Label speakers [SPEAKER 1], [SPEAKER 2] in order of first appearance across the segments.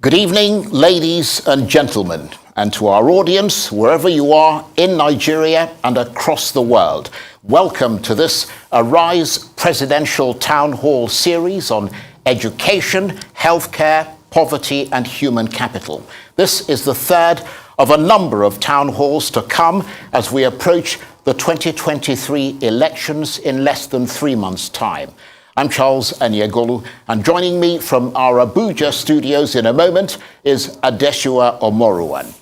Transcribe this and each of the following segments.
[SPEAKER 1] Good evening, ladies and gentlemen, and to our audience, wherever you are in Nigeria and across the world. Welcome to this Arise Presidential Town Hall series on education, healthcare, poverty and human capital. This is the third of a number of town halls to come as we approach the 2023 elections in less than 3 months' time. I'm Charles Anyegolu, and joining me from our Abuja studios in a moment is Adesua Omoruwan.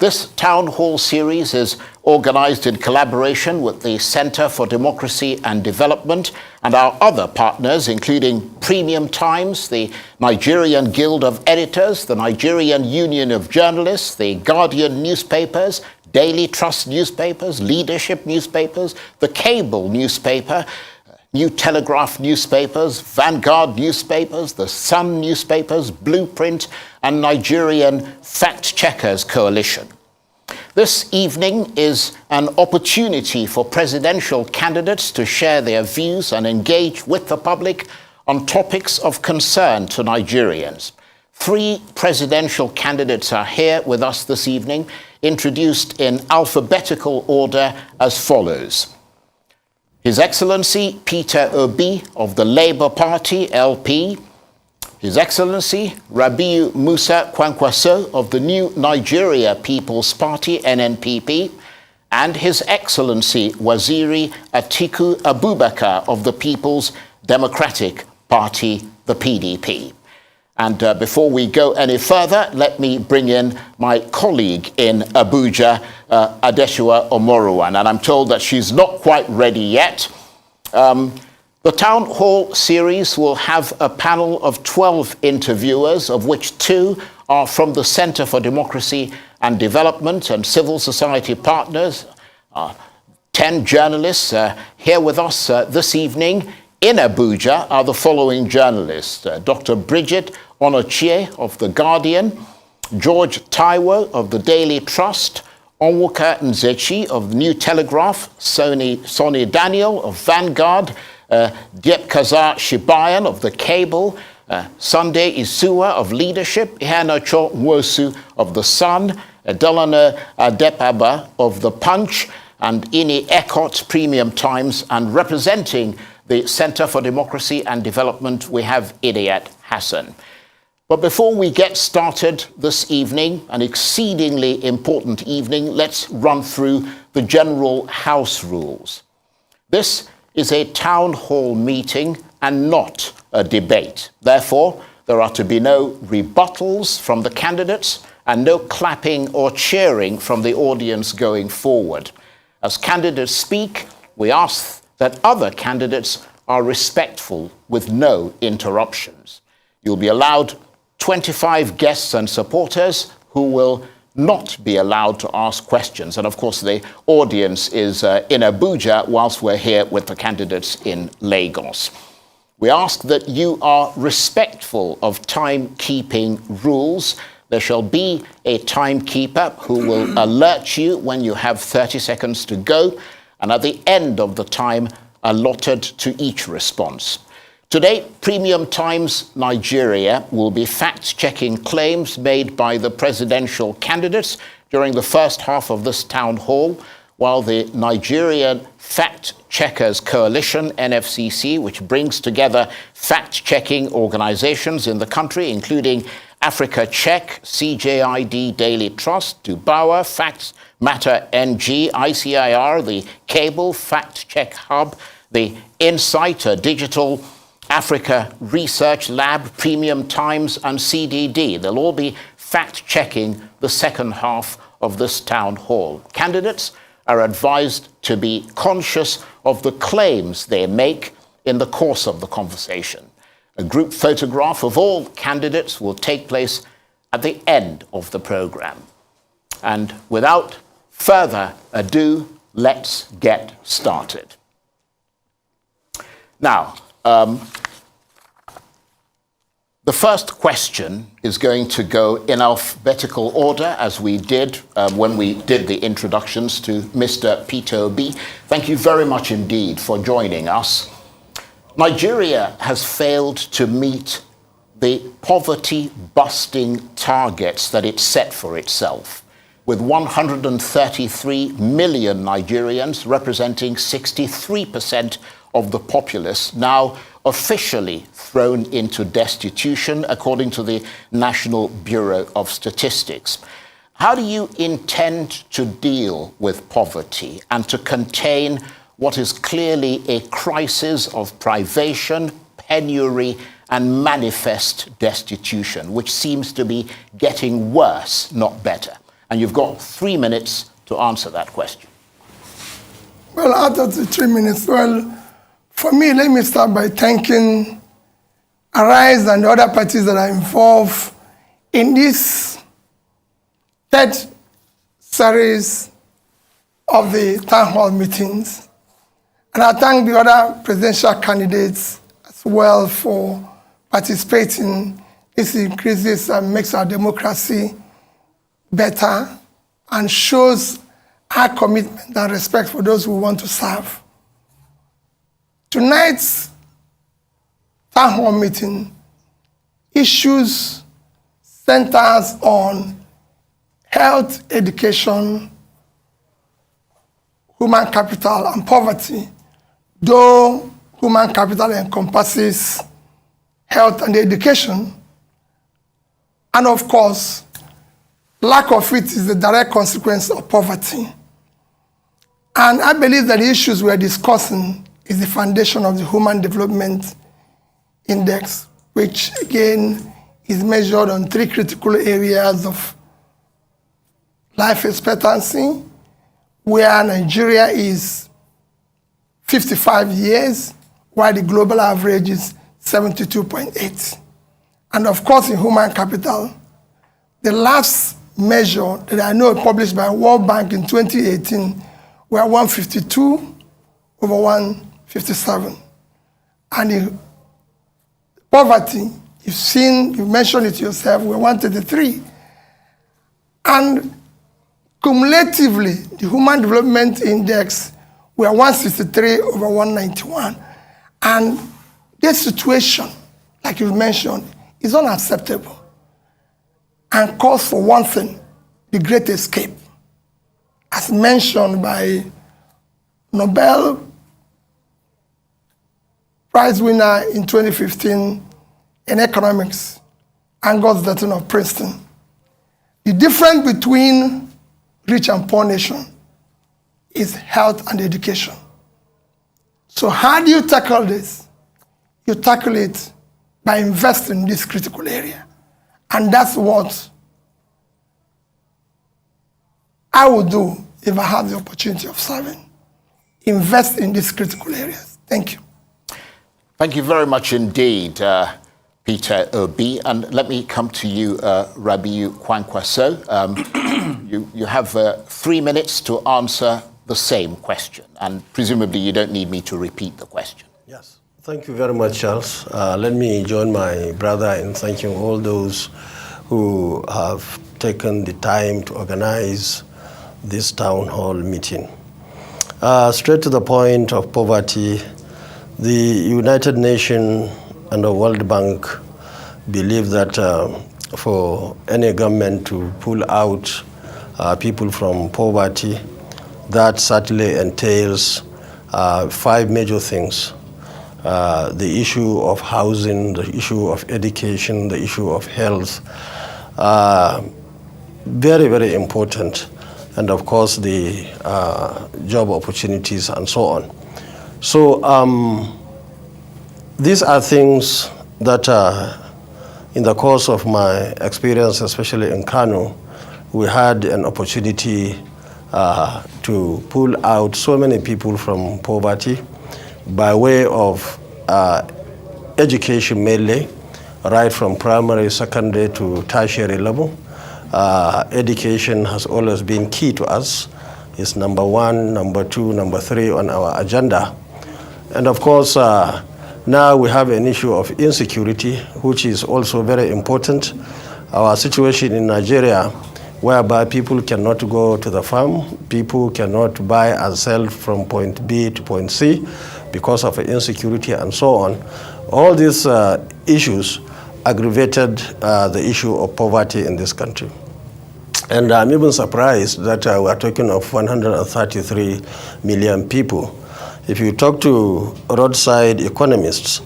[SPEAKER 1] This town hall series is organized in collaboration with the Center for Democracy and Development and our other partners, including Premium Times, the Nigerian Guild of Editors, the Nigerian Union of Journalists, the Guardian newspapers, Daily Trust newspapers, Leadership newspapers, the Cable newspaper, New Telegraph newspapers, Vanguard newspapers, the Sun newspapers, Blueprint, and Nigerian Fact Checkers Coalition. This evening is an opportunity for presidential candidates to share their views and engage with the public on topics of concern to Nigerians. 3 presidential candidates are here with us this evening, introduced in alphabetical order as follows. His Excellency Peter Obi of the Labour Party, LP, His Excellency Rabiu Musa Kwakwanso of the New Nigeria People's Party, NNPP, and His Excellency Waziri Atiku Abubakar of the People's Democratic Party, the PDP. And before we go any further, let me bring in my colleague in Abuja, Adesua Omoruwan. And I'm told that she's not quite ready yet. The Town Hall series will have a panel of 12 interviewers, of which 2 are from the Center for Democracy and Development and civil society partners. 10 journalists here with us this evening. In Abuja are the following journalists: Dr. Bridget Onochie of The Guardian, George Taiwo of the Daily Trust, Onwuka Nzechi of the New Telegraph, Sonny Daniel of Vanguard, Diepkaza Shibayan of The Cable, Sunday Isua of Leadership, Ihanacho Nwosu of The Sun, Delano Adepaba of The Punch, and Ini Ekot, Premium Times, and representing the Center for Democracy and Development, we have Idayat Hassan. But before we get started this evening, an exceedingly important evening, let's run through the general house rules. This is a town hall meeting and not a debate. Therefore, there are to be no rebuttals from the candidates and no clapping or cheering from the audience going forward. As candidates speak, we ask that other candidates are respectful with no interruptions. You'll be allowed 25 guests and supporters who will not be allowed to ask questions. And of course, the audience is in Abuja whilst we're here with the candidates in Lagos. We ask that you are respectful of timekeeping rules. There shall be a timekeeper who will alert you when you have 30 seconds to go, and at the end of the time allotted to each response. Today, Premium Times Nigeria will be fact-checking claims made by the presidential candidates during the first half of this town hall, while the Nigerian Fact Checkers Coalition, NFCC, which brings together fact-checking organizations in the country, including Africa Check, CJID Daily Trust, Dubawa, Facts Matter NG, ICIR, the Cable Fact Check Hub, the Insight, a digital Africa Research Lab, Premium Times, and CDD. They'll all be fact-checking the second half of this town hall. Candidates are advised to be conscious of the claims they make in the course of the conversation. A group photograph of all candidates will take place at the end of the program. And without further ado, let's get started. Now, the first question is going to go in alphabetical order, as we did when we did the introductions to Mr. Peter Obi. Thank you very much indeed for joining us. Nigeria has failed to meet the poverty-busting targets that it set for itself, with 133 million Nigerians, representing 63% of the populace, now officially thrown into destitution, according to the National Bureau of Statistics. How do you intend to deal with poverty and to contain what is clearly a crisis of privation, penury, and manifest destitution, which seems to be getting worse, not better? And you've got 3 minutes to answer that question.
[SPEAKER 2] Well, out of the 3 minutes, well, for me, let me start by thanking Arise and the other parties that are involved in this third series of the town hall meetings. And I thank the other presidential candidates as well for participating. This increases and makes our democracy better and shows our commitment and respect for those who want to serve. Tonight's town hall meeting issues centers on health, education, human capital, and poverty, though human capital encompasses health and education. And of course, lack of it is the direct consequence of poverty. And I believe that the issues we're discussing is the foundation of the Human Development Index, which again is measured on 3 critical areas of life expectancy, where Nigeria is 55 years, while the global average is 72.8. And of course, in human capital, the last measure that I know published by World Bank in 2018 were 152 over 157. And the poverty, you mentioned it yourself, we're 133. And cumulatively, the Human Development Index, we are 163 over 191. And this situation, like you mentioned, is unacceptable and calls for one thing, the Great Escape. As mentioned by Nobel Prize winner in 2015 in economics, Angus Deaton of Princeton. The difference between rich and poor nation is health and education. So how do you tackle this? You tackle it by investing in this critical area. And that's what I would do if I have the opportunity of serving. Invest in these critical areas. Thank you.
[SPEAKER 1] Thank you very much indeed, Peter Obi. And let me come to you, Rabiu Kwakwanso. You have 3 minutes to answer the same question. And presumably you don't need me to repeat the question.
[SPEAKER 3] Yes. Thank you very much, Charles. Let me join my brother in thanking all those who have taken the time to organize this town hall meeting. Straight to the point of poverty, the United Nations and the World Bank believe that for any government to pull out people from poverty, that certainly entails 5 major things. The issue of housing, the issue of education, the issue of health, very, very important. And of course, the job opportunities and so on. So these are things that in the course of my experience, especially in Kano, we had an opportunity to pull out so many people from poverty by way of education mainly, right from primary, secondary to tertiary level. Education has always been key to us. It's number 1, number 2, number 3 on our agenda. And of course, now we have an issue of insecurity, which is also very important. Our situation in Nigeria, whereby people cannot go to the farm, people cannot buy and sell from point B to point C because of insecurity and so on. All these issues aggravated the issue of poverty in this country. And I'm even surprised that we're talking of 133 million people. If you talk to roadside economists,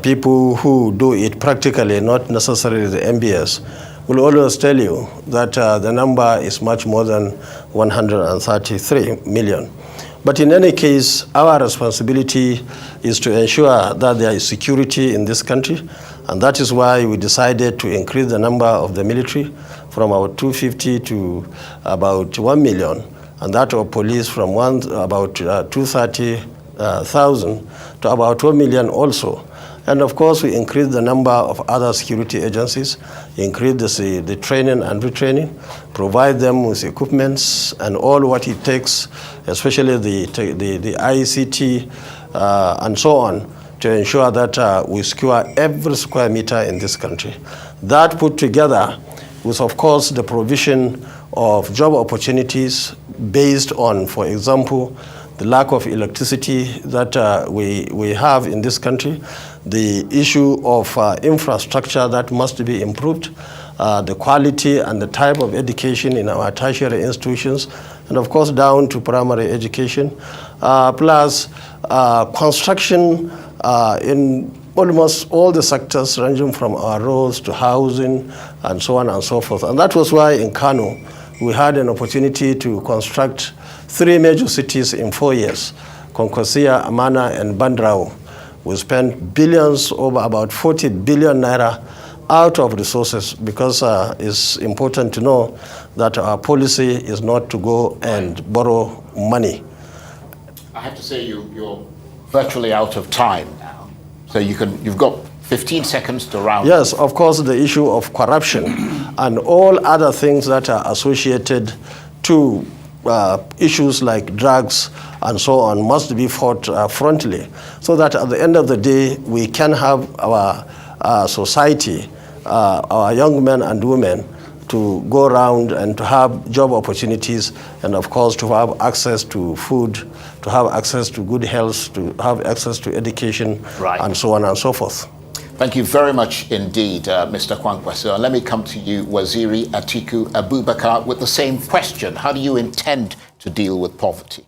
[SPEAKER 3] people who do it practically, not necessarily the MBS, will always tell you that the number is much more than 133 million. But in any case, our responsibility is to ensure that there is security in this country, and that is why we decided to increase the number of the military from about 250 to about 1 million, and that of police from about 230,000 to about 1 million also. And of course, we increased the number of other security agencies, increased the training and retraining, provide them with equipments and all what it takes, especially the ICT and so on, to ensure that we secure every square meter in this country. That put together with, of course, the provision of job opportunities based on, for example, the lack of electricity that we have in this country, the issue of infrastructure that must be improved, the quality and the type of education in our tertiary institutions, and of course down to primary education, plus construction in almost all the sectors ranging from our roads to housing and so on and so forth. And that was why in Kano we had an opportunity to construct 3 major cities in 4 years, Konkosia, Amana, and Bandrao. We spent billions, over about 40 billion naira out of resources, because it's important to know that our policy is not to go and borrow money.
[SPEAKER 1] I have to say you're virtually out of time now, so you've got 15 seconds to round.
[SPEAKER 3] Yes, of course, the issue of corruption and all other things that are associated to issues like drugs and so on must be fought frontally, so that at the end of the day we can have our society, our young men and women, to go around and to have job opportunities, and of course to have access to food, to have access to good health, to have access to education,
[SPEAKER 1] right,
[SPEAKER 3] and so on and so forth.
[SPEAKER 1] Thank you very much indeed, Mr. Kwakwanso. And let me come to you, Waziri Atiku Abubakar, with the same question. How do you intend to deal with poverty?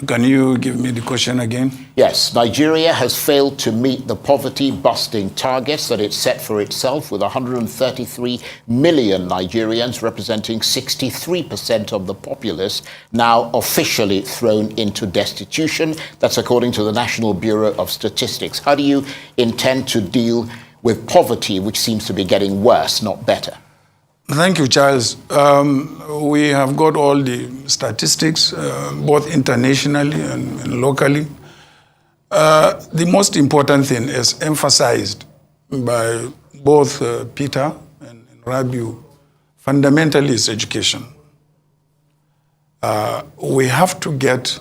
[SPEAKER 4] Can you give me the question again?
[SPEAKER 1] Yes, Nigeria has failed to meet the poverty-busting targets that it set for itself, with 133 million Nigerians, representing 63% of the populace, now officially thrown into destitution. That's according to the National Bureau of Statistics. How do you intend to deal with poverty, which seems to be getting worse, not better?
[SPEAKER 4] Thank you, Charles. We have got all the statistics, both internationally and locally. The most important thing, as emphasized by both Peter and Rabiu, fundamentally is education. We have to get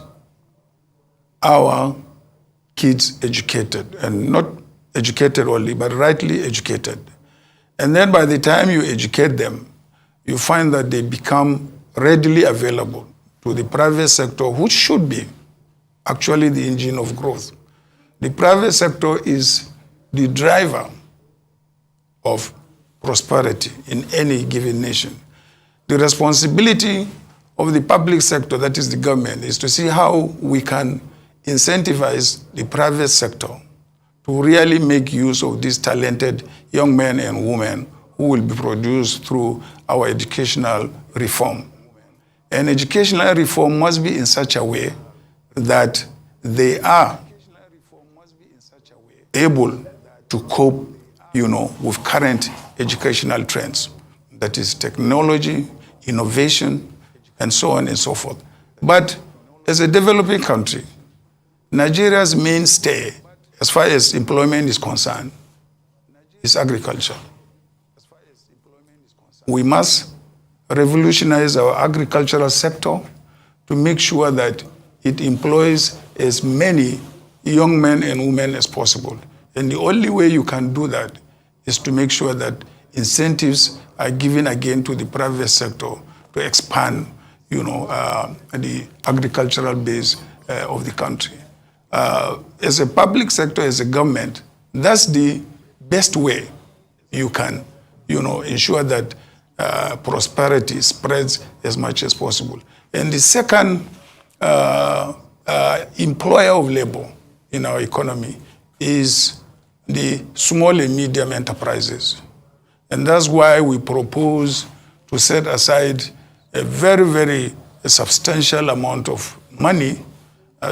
[SPEAKER 4] our kids educated, and not educated only, but rightly educated. And then by the time you educate them, you find that they become readily available to the private sector, which should be actually the engine of growth. The private sector is the driver of prosperity in any given nation. The responsibility of the public sector, that is the government, is to see how we can incentivize the private sector to really make use of these talented young men and women who will be produced through our educational reform. And educational reform must be in such a way that they are able to cope, with current educational trends. That is technology, innovation, and so on and so forth. But as a developing country, Nigeria's mainstay, as far as employment is concerned, is agriculture. We must revolutionize our agricultural sector to make sure that it employs as many young men and women as possible. And the only way you can do that is to make sure that incentives are given again to the private sector to expand, the agricultural base of the country. As a public sector, as a government, that's the best way you can, ensure that prosperity spreads as much as possible. And the second employer of labor in our economy is the small and medium enterprises. And that's why we propose to set aside a very, very substantial amount of money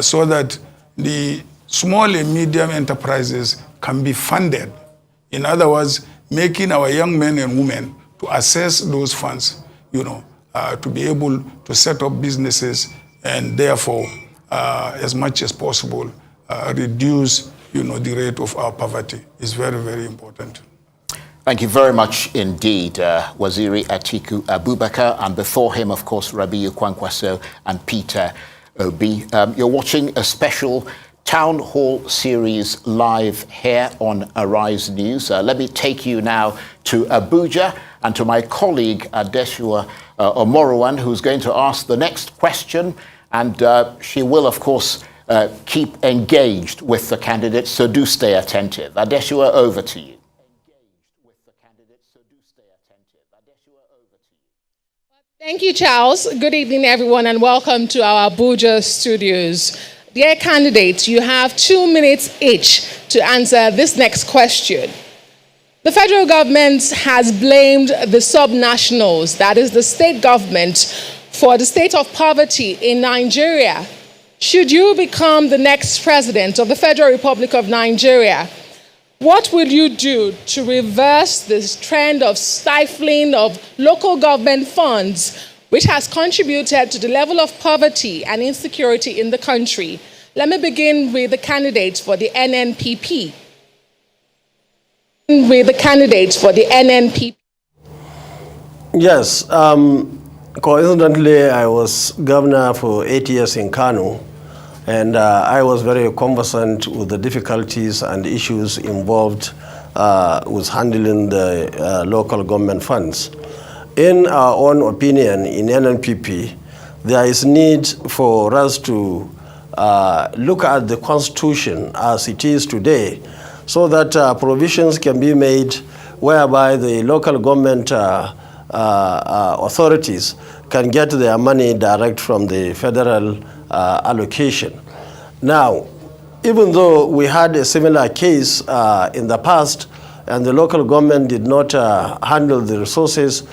[SPEAKER 4] so that the small and medium enterprises can be funded. In other words, making our young men and women to access those funds, to be able to set up businesses and therefore, as much as possible, reduce, the rate of our poverty is very, very important.
[SPEAKER 1] Thank you very much indeed, Waziri Atiku Abubakar, and before him, of course, Rabiu Kwakwanso and Peter Obi. You're watching a special Town Hall series live here on Arise News. Let me take you now to Abuja and to my colleague Adeshua Omorowan, who's going to ask the next question, and she will, of course, keep engaged with the candidates, so do stay attentive. Adeshua, over to you.
[SPEAKER 5] Thank you, Charles. Good evening, everyone, and welcome to our Abuja studios. Dear candidates, you have 2 minutes each to answer this next question. The federal government has blamed the subnationals, that is the state government, for the state of poverty in Nigeria. Should you become the next president of the Federal Republic of Nigeria, what will you do to reverse this trend of stifling of local government funds, which has contributed to the level of poverty and insecurity in the country? Let me begin with the candidates for the NNPP.
[SPEAKER 3] Yes, coincidentally, I was governor for 8 years in Kano, and I was very conversant with the difficulties and issues involved with handling the local government funds. In our own opinion, in NNPP, there is need for us to look at the Constitution as it is today, so that provisions can be made whereby the local government authorities can get their money direct from the federal allocation. Now, even though we had a similar case in the past and the local government did not handle the resources,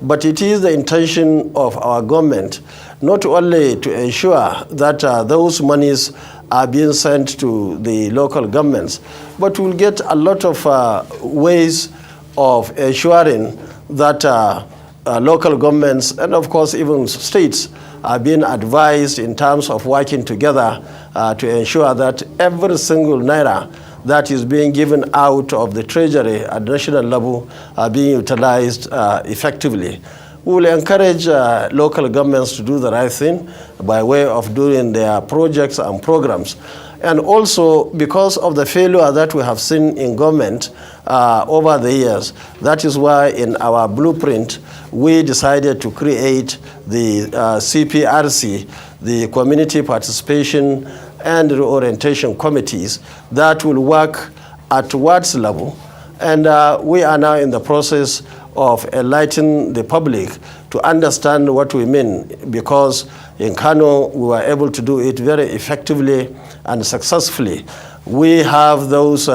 [SPEAKER 3] but it is the intention of our government not only to ensure that those monies are being sent to the local governments, but we'll get a lot of ways of ensuring that local governments and of course even states are being advised in terms of working together to ensure that every single naira that is being given out of the treasury at national level are being utilized effectively. We will encourage local governments to do the right thing by way of doing their projects and programs. And also, because of the failure that we have seen in government over the years, that is why in our blueprint, we decided to create the CPRC, the Community Participation and Reorientation Committees that will work at wards level. And we are now in the process of enlightening the public to understand what we mean, because in Kano we were able to do it very effectively and successfully. We have those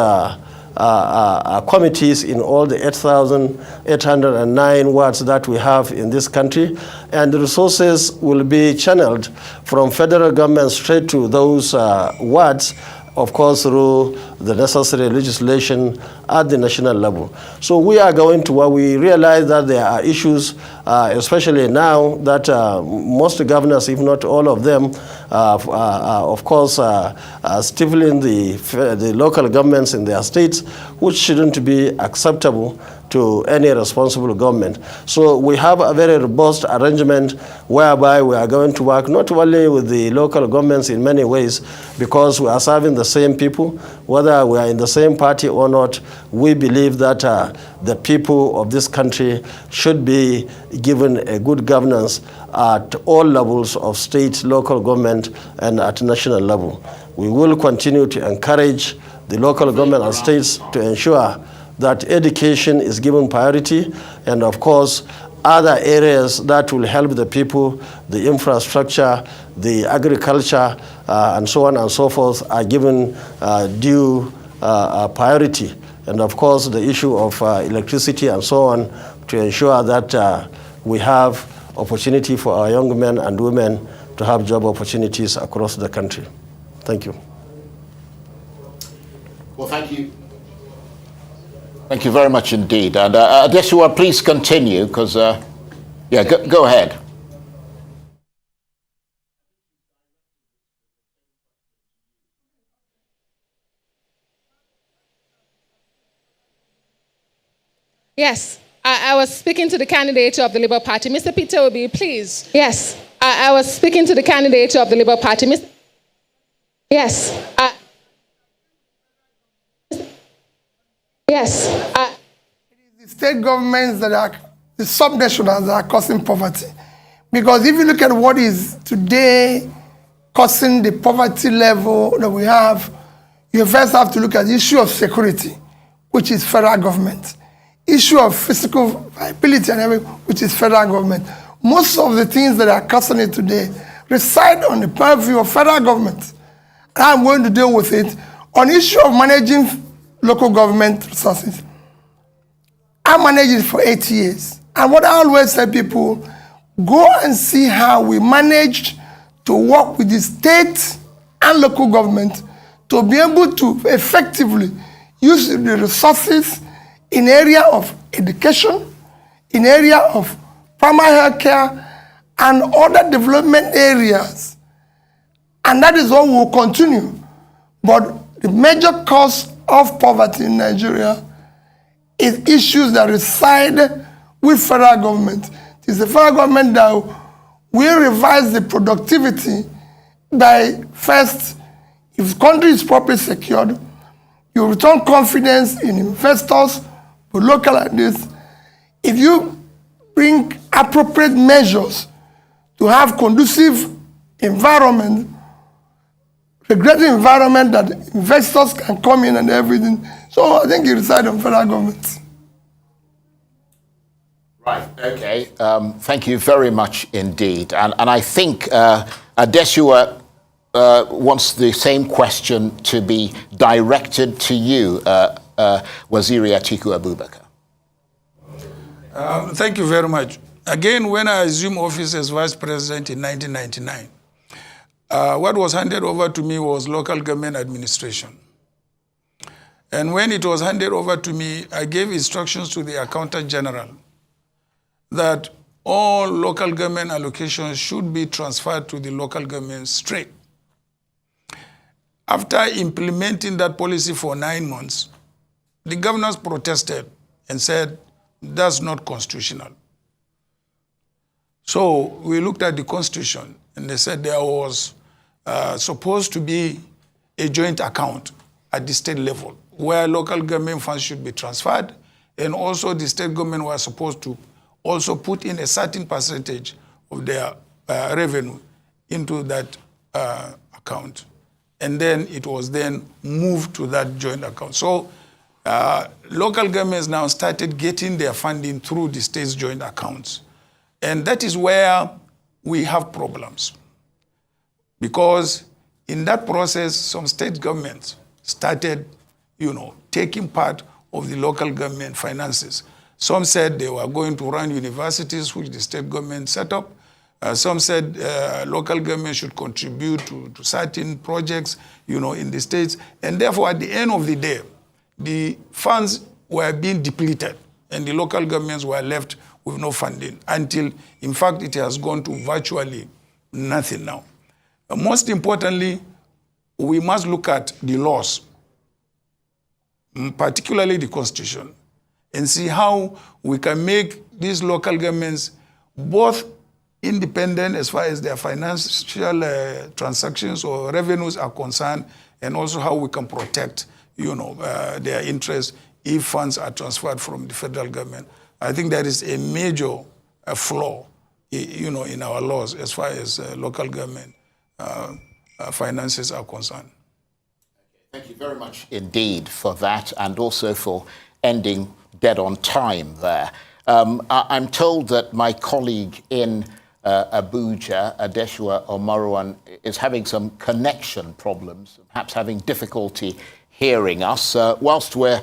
[SPEAKER 3] committees in all the 8,809 wards that we have in this country, and the resources will be channeled from federal government straight to those wards, of course, through the necessary legislation at the national level. So we are going to where we realize that there are issues, especially now that most governors, if not all of them, of course, stifling the local governments in their states, which shouldn't be acceptable to any responsible government. So we have a very robust arrangement whereby we are going to work not only with the local governments in many ways, because we are serving the same people, whether we are in the same party or not. We believe that the people of this country should be given a good governance at all levels of state, local government, and at national level. We will continue to encourage the local government and states to ensure that education is given priority, and of course, other areas that will help the people, the infrastructure, the agriculture, and so on and so forth are given due priority. And of course, the issue of electricity and so on, to ensure that we have opportunity for our young men and women to have job opportunities across the country. Thank you.
[SPEAKER 1] Well, thank you. Thank you very much indeed. And Adesua, please continue, because, yeah, go ahead.
[SPEAKER 5] Yes, I was speaking to the candidate of the Labour Party. Mr. Peter Obi, please. Yes, I was speaking to the candidate of the Labour Party. Yes. Yes.
[SPEAKER 2] It is the state governments that are the subnationals that are causing poverty. Because if you look at what is today causing the poverty level that we have, you first have to look at the issue of security, which is federal government. Issue of physical viability and everything, which is federal government. Most of the things that are causing it today reside on the purview of federal government. And I'm going to deal with it on issue of managing local government resources. I managed it for 8 years. And what I always tell people, go and see how we managed to work with the state and local government to be able to effectively use the resources in area of education, in area of primary health care, and other development areas. And that is what we will continue. But the major cause of poverty in Nigeria is issues that reside with federal government. It is the federal government that will revise the productivity by first, if the country is properly secured, you return confidence in investors, both local and this. If you bring appropriate measures to have conducive environment, regulated environment that investors can come in and everything. So I think it resides on federal government.
[SPEAKER 1] Right, okay. Thank you very much indeed. And I think Adesua wants the same question to be directed to you, Waziri Atiku Abubakar.
[SPEAKER 4] Thank you very much. Again, when I assumed office as vice president in 1999, what was handed over to me was local government administration. And when it was handed over to me, I gave instructions to the accountant general that all local government allocations should be transferred to the local government straight. After implementing that policy for 9 months, the governors protested and said, that's not constitutional. So we looked at the constitution and they said there was supposed to be a joint account at the state level where local government funds should be transferred, and also the state government was supposed to also put in a certain percentage of their revenue into that account. And then it was then moved to that joint account. So local governments now started getting their funding through the state's joint accounts. And that is where we have problems. Because in that process, some state governments started, taking part of the local government finances. Some said they were going to run universities, which the state government set up. Some said local government should contribute to certain projects, in the states. And therefore, at the end of the day, the funds were being depleted and the local governments were left with no funding until, in fact, it has gone to virtually nothing now. Most importantly, we must look at the laws, particularly the Constitution, and see how we can make these local governments both independent as far as their financial transactions or revenues are concerned, and also how we can protect, their interests if funds are transferred from the federal government. I think that is a major flaw, in our laws as far as local government finances are concerned.
[SPEAKER 1] Thank you very much indeed for that, and also for ending dead on time there. I'm told that my colleague in Abuja, Adeshua Omoruan, is having some connection problems, perhaps having difficulty hearing us. Whilst we're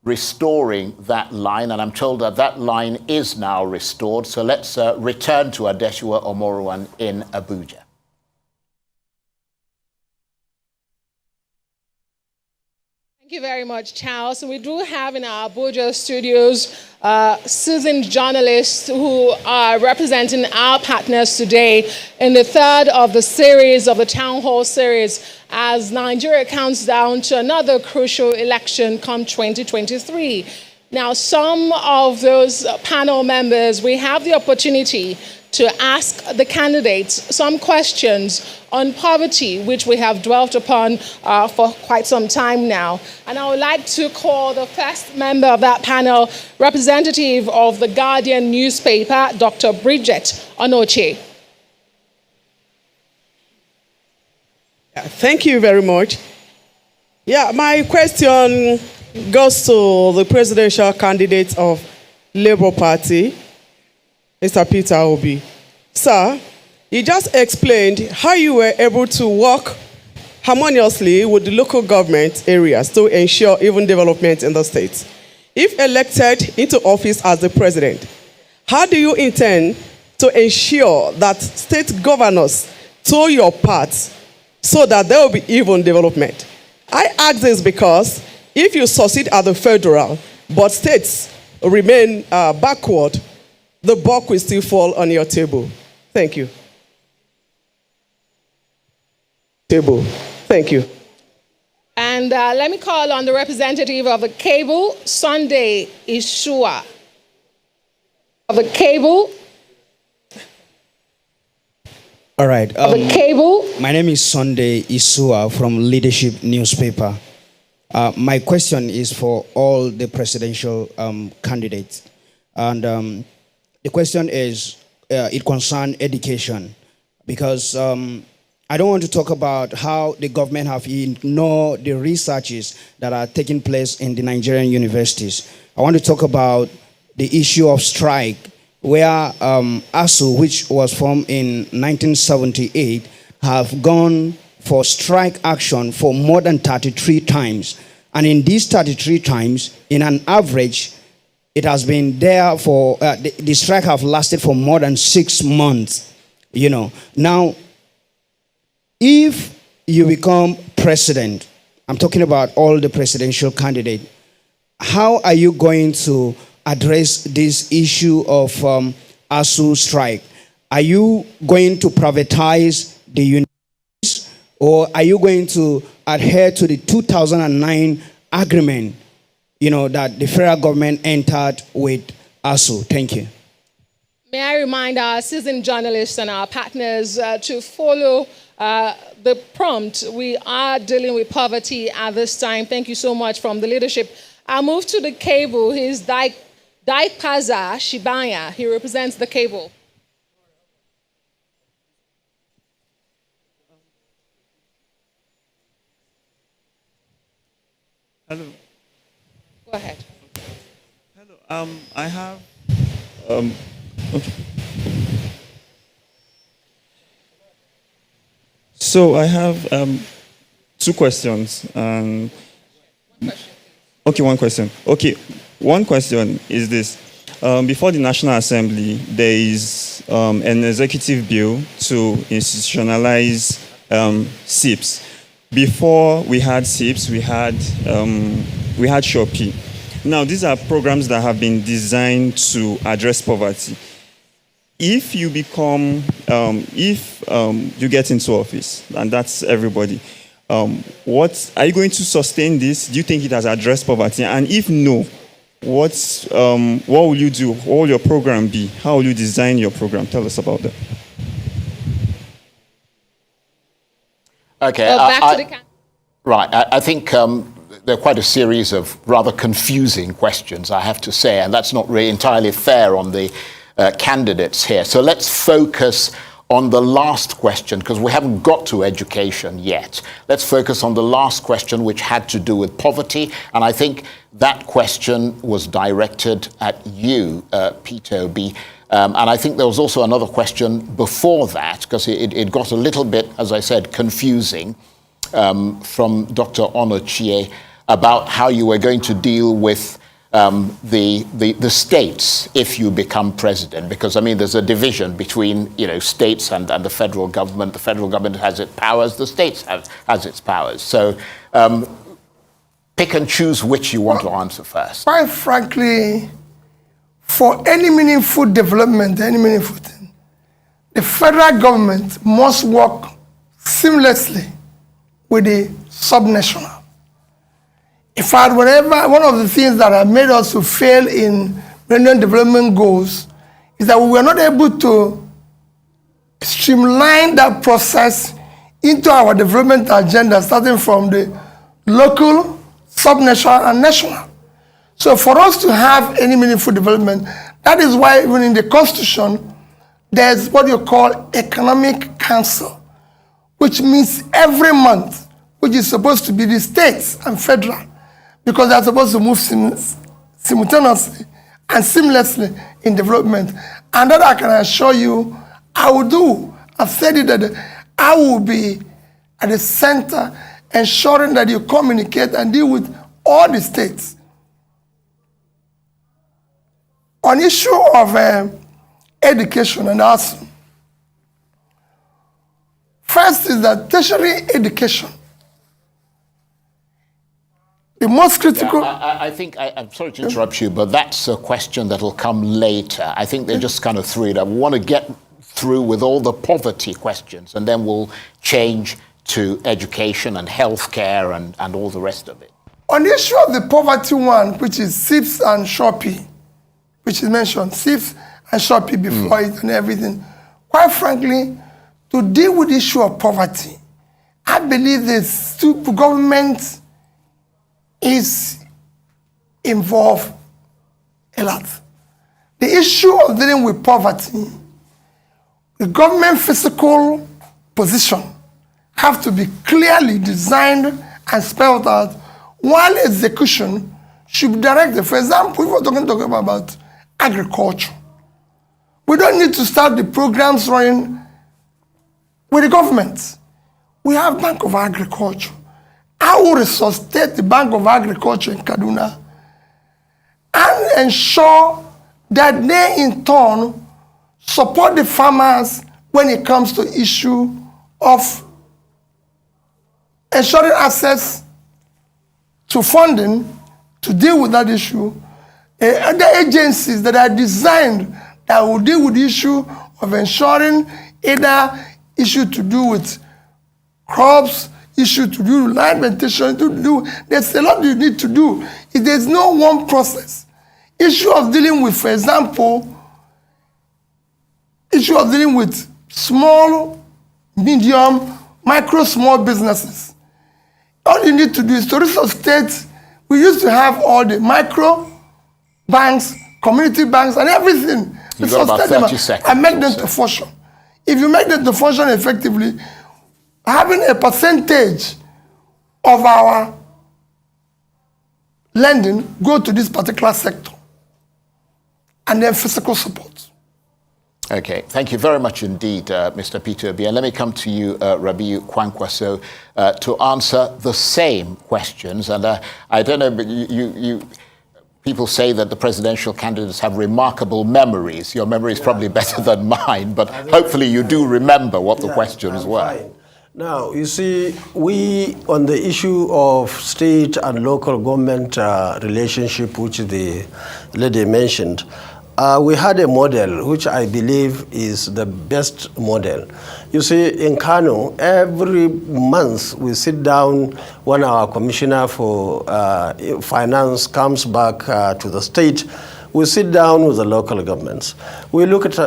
[SPEAKER 1] restoring that line, and I'm told that that line is now restored, so let's return to Adeshua Omoruan in Abuja.
[SPEAKER 5] Thank you very much, Charles. We do have in our Abuja studios seasoned journalists who are representing our partners today in the third of the series of the Town Hall series as Nigeria counts down to another crucial election come 2023. Now, some of those panel members, we have the opportunity to ask the candidates some questions on poverty, which we have dwelt upon for quite some time now. And I would like to call the first member of that panel, representative of the Guardian newspaper, Dr. Bridget Onoche.
[SPEAKER 6] Thank you very much. Yeah, my question goes to the presidential candidate of Labour Party, Mr. Peter Obi. Sir, you just explained how you were able to work harmoniously with the local government areas to ensure even development in the state. If elected into office as the president, how do you intend to ensure that state governors do your part so that there will be even development? I ask this because if you succeed at the federal, but states remain backward, the buck will still fall on your table. Thank you. Thank you.
[SPEAKER 5] And let me call on the representative of the cable, Sunday Isua. Of the cable.
[SPEAKER 7] All right.
[SPEAKER 5] Of the cable.
[SPEAKER 7] My name is Sunday Isua from Leadership Newspaper. My question is for all the presidential candidates. And the question is, it concerns education. Because I don't want to talk about how the government have ignored the researches that are taking place in the Nigerian universities. I want to talk about the issue of strike, where ASU, which was formed in 1978, have gone for strike action for more than 33 times. And in these 33 times, in an average, it has been there for, the strike have lasted for more than 6 months. You know, now, if you become president, I'm talking about all the presidential candidates, how are you going to address this issue of ASU strike? Are you going to privatize the universities, or are you going to adhere to the 2009 agreement, you know, that the federal government entered with ASU? Thank you.
[SPEAKER 5] May I remind our seasoned journalists and our partners to follow the prompt. We are dealing with poverty at this time. Thank you so much from the leadership. I'll move to the cable. He's Daikaza Shibanya. He represents the cable.
[SPEAKER 8] Hello.
[SPEAKER 5] Go ahead.
[SPEAKER 8] Hello. I have. Okay. So I have two questions.
[SPEAKER 5] One question.
[SPEAKER 8] Okay, one question. Okay, one question is this. Before the National Assembly, there is an executive bill to institutionalize SIPs. Before we had SIPs, we had Shopee. Now, these are programs that have been designed to address poverty. If you become, you get into office, and that's everybody, what are you going to sustain this? Do you think it has addressed poverty? And if no, what will you do? What will your program be? How will you design your program? Tell us about that.
[SPEAKER 1] Okay. Right. I think there are quite a series of rather confusing questions, I have to say, and that's not really entirely fair on the candidates here. So let's focus on the last question, because we haven't got to education yet. Let's focus on the last question, which had to do with poverty. And I think that question was directed at you, Peter Obi. And I think there was also another question before that, because it got a little bit, as I said, confusing from Dr. Onochie about how you were going to deal with the states if you become president, because I mean there's a division between states and the federal government. The federal government has its powers, the states has its powers. So pick and choose which you want to answer first.
[SPEAKER 2] Quite frankly, for any meaningful development, any meaningful thing, the federal government must work seamlessly with the subnational. In fact, one of the things that have made us to fail in Millennium Development Goals is that we were not able to streamline that process into our development agenda, starting from the local, subnational, and national. So for us to have any meaningful development, that is why even in the Constitution, there's what you call Economic Council, which means every month, which is supposed to be the states and federal, because they're supposed to move simultaneously and seamlessly in development. And that I can assure you, I will do. I've said it that I will be at the center, ensuring that you communicate and deal with all the states. On issue of education and housing, first is that tertiary education. The most critical...
[SPEAKER 1] I think, I'm sorry to interrupt you, but that's a question that will come later. I think they just kind of threw it up. We want to get through with all the poverty questions, and then we'll change to education and healthcare and all the rest of it.
[SPEAKER 2] On the issue of the poverty one, which is SIPS and Shopee, which is mentioned, SIPS and Shopee before it and everything, quite frankly, to deal with the issue of poverty, I believe the government is involved a lot. The issue of dealing with poverty, the government fiscal position have to be clearly designed and spelled out, while execution should be directed. For example, if we're talking about agriculture, we don't need to start the programs running with the government. We have Bank of Agriculture. I will resuscitate the Bank of Agriculture in Kaduna and ensure that they in turn support the farmers when it comes to issue of ensuring access to funding to deal with that issue. Other agencies that are designed that will deal with the issue of ensuring either issue to do with crops, issue to do with land meditation, there's a lot you need to do. If there's no one process. Issue of dealing with, for example, issue of dealing with small, medium, micro, small businesses. All you need to do is to resuscitate. We used to have all the micro banks, community banks, and everything.
[SPEAKER 1] You've got about 30 seconds.
[SPEAKER 2] And make them to function. If you make them to function effectively, having a percentage of our lending go to this particular sector, and then physical support.
[SPEAKER 1] Okay, thank you very much indeed, Mr. Peter Obi. And let me come to you, Rabiu Kwakwanso, to answer the same questions. And I don't know, but people say that the presidential candidates have remarkable memories. Your memory is probably better than mine, but hopefully you do remember what the questions were.
[SPEAKER 3] Fine. Now, you see, we, on the issue of state and local government relationship, which the lady mentioned, we had a model which I believe is the best model. You see, in Kano, every month we sit down when our commissioner for finance comes back to the state. we sit down with the local governments. We looked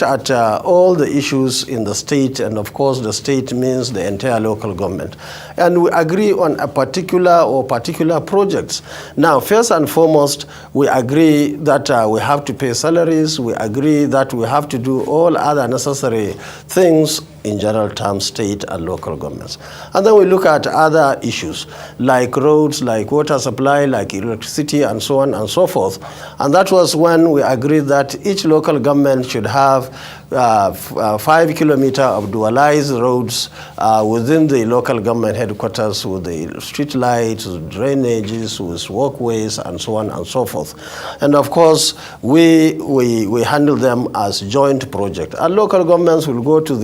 [SPEAKER 3] at all the issues in the state, and of course the state means the entire local government. And we agree on a particular projects. Now, first and foremost, we agree that we have to pay salaries. We agree that we have to do all other necessary things in general terms, state and local governments. And then we look at other issues like roads, like water supply, like electricity, and so on and so forth. And that was when we agreed that each local government should have 5 kilometers of dualized roads within the local government headquarters, with the street lights, with drainages, with walkways, and so on and so forth. And of course, we handle them as joint projects. Our local governments will go to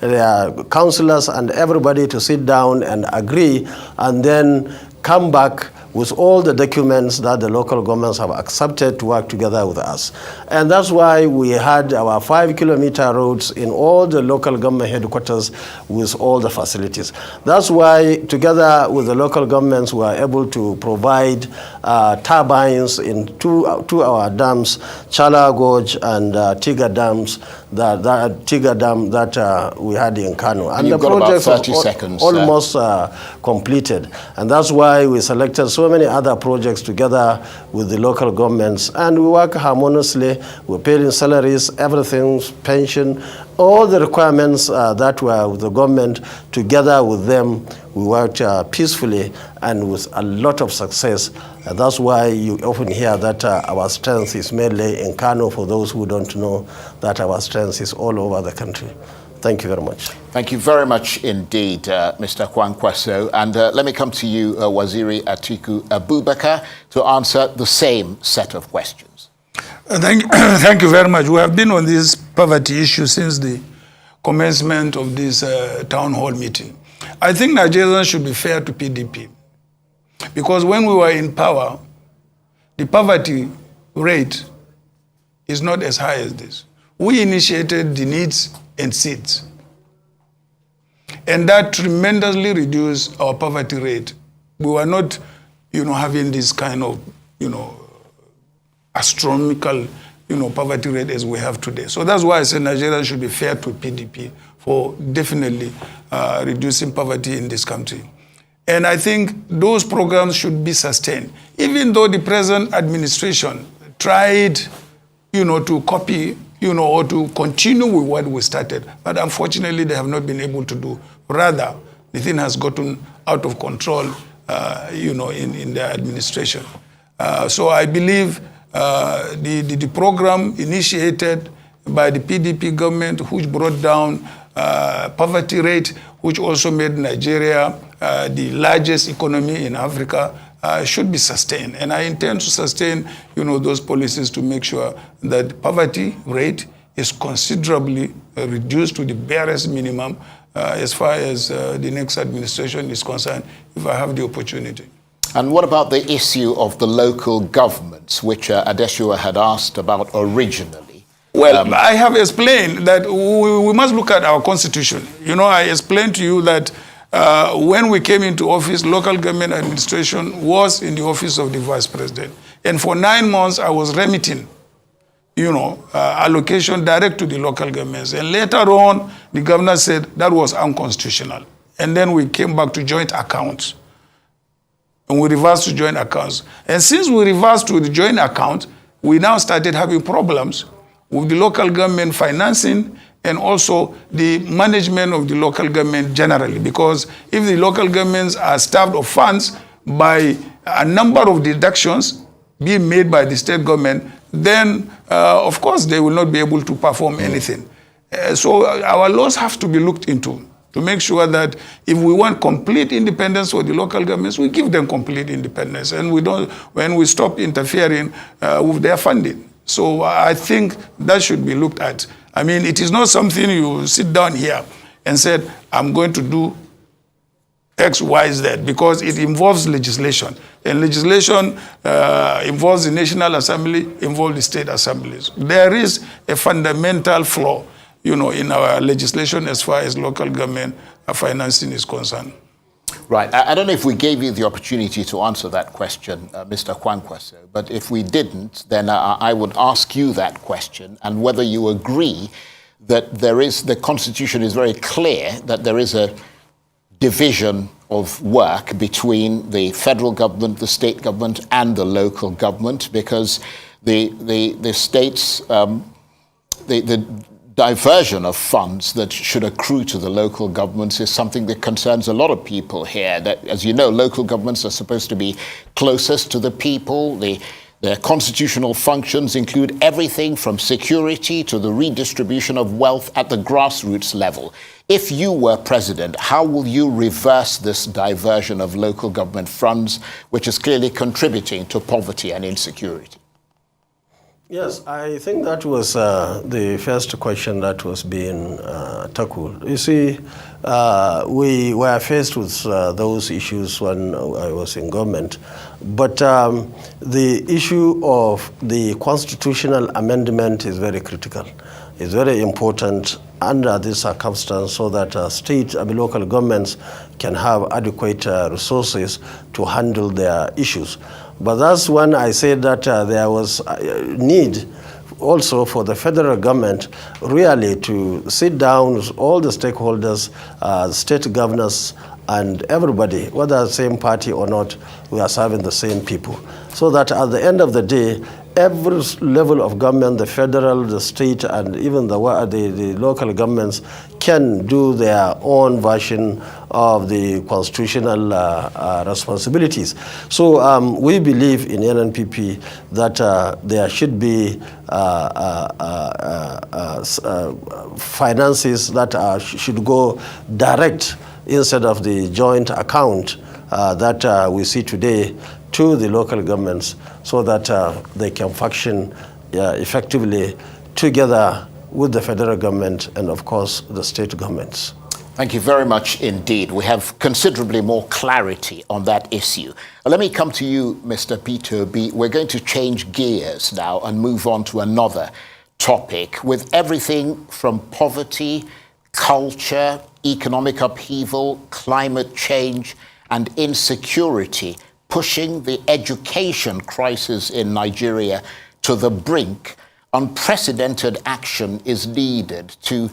[SPEAKER 3] their councillors and everybody to sit down and agree, and then come back with all the documents that the local governments have accepted to work together with us. And that's why we had our 5 kilometer roads in all the local government headquarters with all the facilities. That's why, together with the local governments, we are able to provide turbines in two our dams, Chala Gorge and Tiga dams, Tiga dam that we had in Kano.
[SPEAKER 1] And the project is
[SPEAKER 3] almost completed. And that's why we selected so many other projects together with the local governments, and we work harmoniously. We're paying salaries, everything, pension, all the requirements that were with the government. Together with them, we worked peacefully and with a lot of success. And that's why you often hear that our strength is mainly in Kano, for those who don't know that our strength is all over the country. Thank you very much.
[SPEAKER 1] Thank you very much indeed, Mr. Kwakwanso. And let me come to you, Waziri Atiku Abubakar, to answer the same set of questions.
[SPEAKER 4] Thank you very much. We have been on this poverty issue since the commencement of this town hall meeting. I think Nigerians should be fair to PDP, because when we were in power, the poverty rate is not as high as this. We initiated the needs and seeds, and that tremendously reduced our poverty rate. We were not, having this kind of, astronomical, poverty rate as we have today. So that's why I say Nigeria should be fair to PDP for definitely reducing poverty in this country. And I think those programs should be sustained, even though the present administration tried, to copy, or to continue with what we started. But unfortunately, they have not been able to do. Rather, the thing has gotten out of control, in their administration. So I believe the program initiated by the PDP government, which brought down poverty rate, which also made Nigeria the largest economy in Africa, should be sustained. And I intend to sustain, those policies to make sure that poverty rate is considerably reduced to the barest minimum as far as the next administration is concerned, if I have the opportunity.
[SPEAKER 1] And what about the issue of the local governments, which Adeshua had asked about originally?
[SPEAKER 4] Well, I have explained that we must look at our constitution. I explained to you that when we came into office, local government administration was in the office of the vice president. And for 9 months, I was remitting, allocation direct to the local governments. And later on, the governor said that was unconstitutional. And then we came back to joint accounts. And we reversed to joint accounts. And since we reversed to the joint account, we now started having problems with the local government financing and also the management of the local government generally. Because if the local governments are starved of funds by a number of deductions being made by the state government, then of course they will not be able to perform anything. So our laws have to be looked into to make sure that if we want complete independence for the local governments, we give them complete independence, and when we stop interfering with their funding. So I think that should be looked at. I mean, it is not something you sit down here and said, I'm going to do X, Y, Z, because it involves legislation. And legislation involves the National Assembly, involves the state assemblies. There is a fundamental flaw, in our legislation as far as local government financing is concerned.
[SPEAKER 1] Right. I don't know if we gave you the opportunity to answer that question, Mr. Kwakwanso, but if we didn't, then I would ask you that question and whether you agree that the Constitution is very clear that there is a division of work between the federal government, the state government, and the local government, because the states, the diversion of funds that should accrue to the local governments is something that concerns a lot of people here. That, as you know, local governments are supposed to be closest to the people. Their constitutional functions include everything from security to the redistribution of wealth at the grassroots level. If you were president, how will you reverse this diversion of local government funds, which is clearly contributing to poverty and insecurity?
[SPEAKER 3] Yes, I think that was the first question that was being tackled. You see, we were faced with those issues when I was in government, but the issue of the constitutional amendment is very critical. It's very important under this circumstance so that state and local governments can have adequate resources to handle their issues. But that's when I said that there was a need also for the federal government really to sit down with all the stakeholders, state governors, and everybody, whether the same party or not, we are serving the same people. So that at the end of the day, every level of government, the federal, the state, and even the local governments can do their own version of the constitutional responsibilities. So we believe in NNPP that there should be finances that should go direct instead of the joint account that we see today to the local governments so that they can function effectively together with the federal government and, of course, the state governments.
[SPEAKER 1] Thank you very much indeed. We have considerably more clarity on that issue. Let me come to you, Mr. Peter B. We're going to change gears now and move on to another topic with everything from poverty, culture, economic upheaval, climate change, and insecurity pushing the education crisis in Nigeria to the brink. Unprecedented action is needed to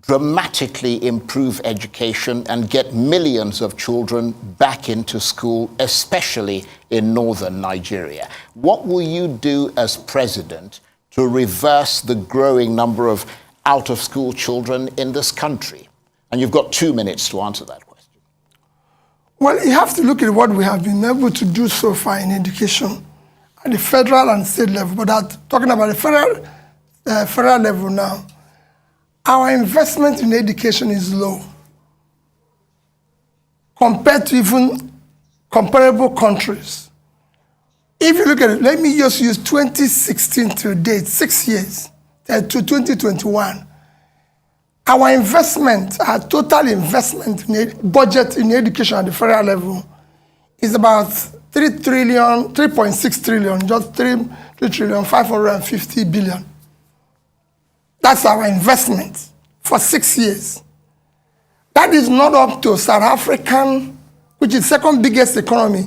[SPEAKER 1] dramatically improve education and get millions of children back into school, especially in northern Nigeria. What will you do as president to reverse the growing number of out-of-school children in this country? And you've got 2 minutes to answer that question.
[SPEAKER 2] Well, you have to look at what we have been able to do so far in education at the federal and state level. But talking about the federal level now, our investment in education is low compared to even comparable countries. If you look at it, let me just use 2016 to date, 6 years, to 2021. Our investment, our total investment in budget in education at the federal level is about 3.6 trillion, just 3,550 billion. That's our investment for 6 years. That is not up to South African, which is second biggest economy,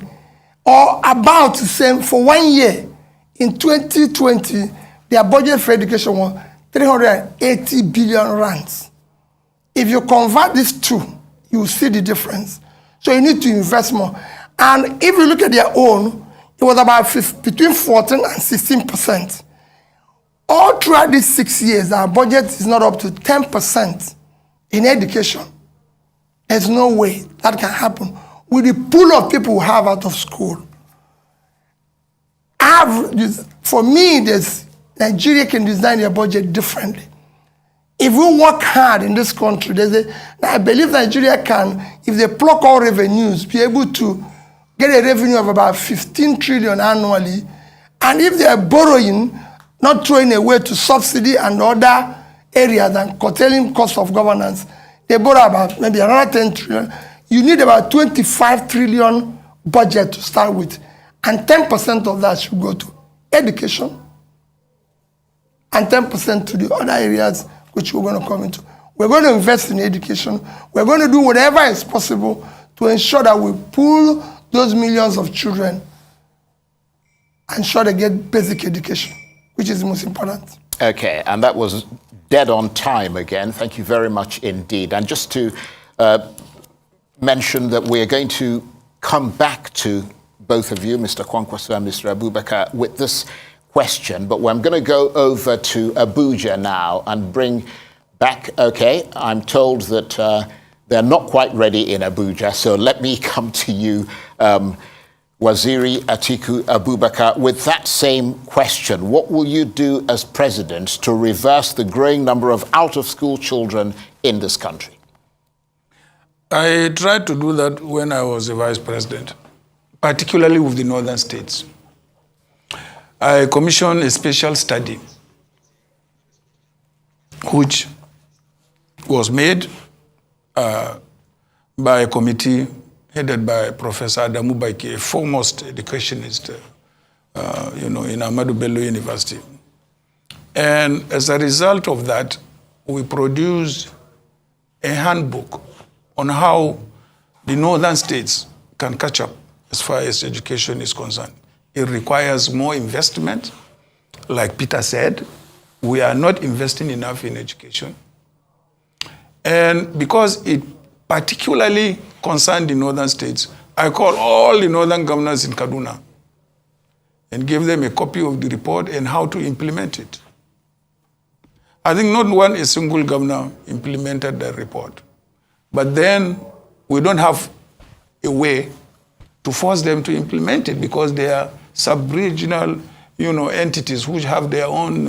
[SPEAKER 2] or about the same for 1 year. In 2020, their budget for education was 380 billion rands. If you convert these two, you will see the difference. So you need to invest more. And if you look at their own, it was about between 14 and 16%. All throughout these 6 years, our budget is not up to 10% in education. There's no way that can happen with the pool of people we have out of school. For me, Nigeria can design their budget differently. If we work hard in this country, I believe Nigeria can, if they pluck all revenues, be able to get a revenue of about 15 trillion annually. And if they are borrowing, not throwing away to subsidy and other areas and curtailing cost of governance, they borrow about maybe another 10 trillion. You need about 25 trillion budget to start with. And 10% of that should go to education. And 10% to the other areas which we're going to come into. We're going to invest in education. We're going to do whatever is possible to ensure that we pull those millions of children and ensure they get basic education, which is the most important.
[SPEAKER 1] Okay, and that was dead on time again. Thank you very much indeed. And just to mention that we are going to come back to both of you, Mr. Kwakwanso and Mr. Abubakar, with this question, but I'm going to go over to Abuja now and bring back, okay, I'm told that they're not quite ready in Abuja, so let me come to you, Waziri Atiku Abubakar, with that same question. What will you do as president to reverse the growing number of out-of-school children in this country?
[SPEAKER 4] I tried to do that when I was a vice president, particularly with the northern states. I commissioned a special study which was made by a committee headed by Professor Adamu Baike, a foremost educationist in Ahmadu Bello University. And as a result of that, we produced a handbook on how the northern states can catch up as far as education is concerned. It requires more investment. Like Peter said, we are not investing enough in education. And because it particularly concerned the northern states, I called all the northern governors in Kaduna and gave them a copy of the report and how to implement it. I think not a single governor implemented that report. But then we don't have a way to force them to implement it because they are sub-regional, entities which have their own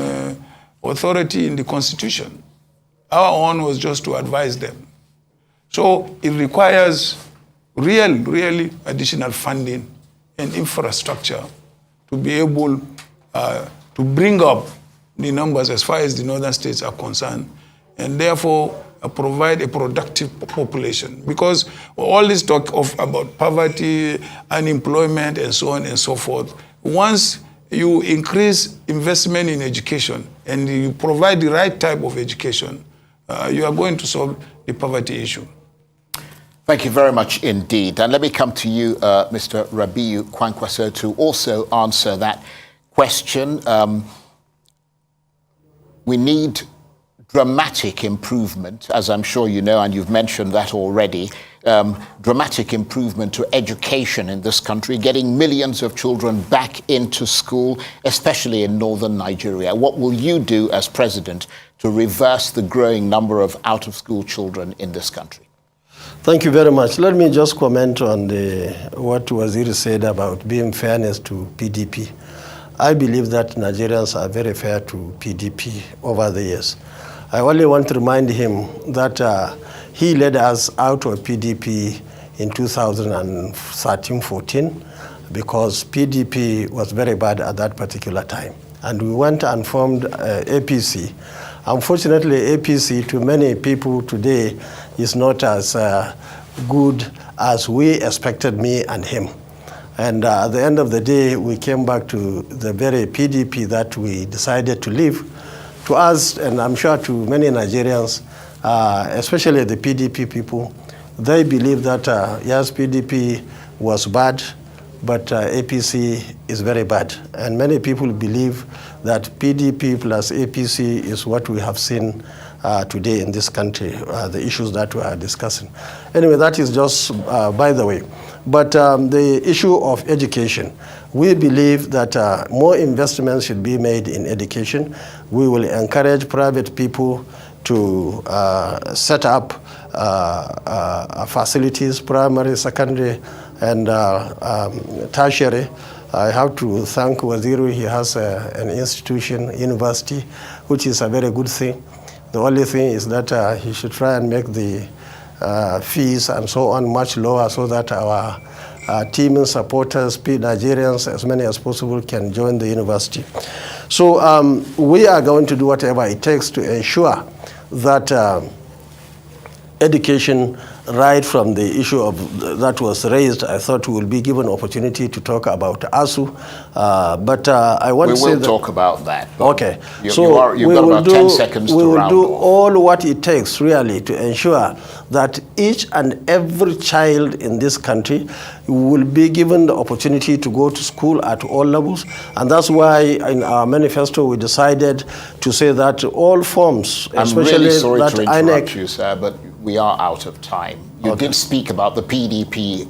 [SPEAKER 4] authority in the Constitution. Our own was just to advise them. So it requires really additional funding and infrastructure to be able to bring up the numbers as far as the northern states are concerned, and therefore provide a productive population. Because all this talk about poverty, unemployment, and so on and so forth, once you increase investment in education and you provide the right type of education, you are going to solve the poverty issue.
[SPEAKER 1] Thank you very much indeed. And let me come to you, Mr. Rabiu Kwakwanso, to also answer that question. We need dramatic improvement, as I'm sure you know, and you've mentioned that already, dramatic improvement to education in this country, getting millions of children back into school, especially in northern Nigeria. What will you do as president to reverse the growing number of out-of-school children in this country?
[SPEAKER 3] Thank you very much. Let me just comment on what Waziri said about being fairness to PDP. I believe that Nigerians are very fair to PDP over the years. I only want to remind him that he led us out of PDP in 2013-14 because PDP was very bad at that particular time. And we went and formed APC. Unfortunately, APC to many people today is not as good as we expected, me and him. And at the end of the day, we came back to the very PDP that we decided to leave. To us, and I'm sure to many Nigerians, especially the PDP people, they believe that, yes, PDP was bad, but APC is very bad. And many people believe that PDP plus APC is what we have seen today in this country, the issues that we are discussing. Anyway, that is just by the way. But the issue of education, we believe that more investments should be made in education. We will encourage private people to set up facilities, primary, secondary, and tertiary. I have to thank Waziri. He has an institution, university, which is a very good thing. The only thing is that he should try and make the fees and so on much lower so that our team and supporters, Nigerians, as many as possible, can join the university. So we are going to do whatever it takes to ensure that education right from the issue of that was raised, I thought we will be given opportunity to talk about ASU. But I want to say that...
[SPEAKER 1] We will talk about that.
[SPEAKER 3] Okay.
[SPEAKER 1] You've got about 10 seconds to round off.
[SPEAKER 3] We will do all what it takes, really, to ensure that each and every child in this country will be given the opportunity to go to school at all levels. And that's why in our manifesto we decided to say that all forms, especially
[SPEAKER 1] I'm really sorry
[SPEAKER 3] that
[SPEAKER 1] to interrupt
[SPEAKER 3] INEC,
[SPEAKER 1] you, sir, but we are out of time. You did speak about the PDP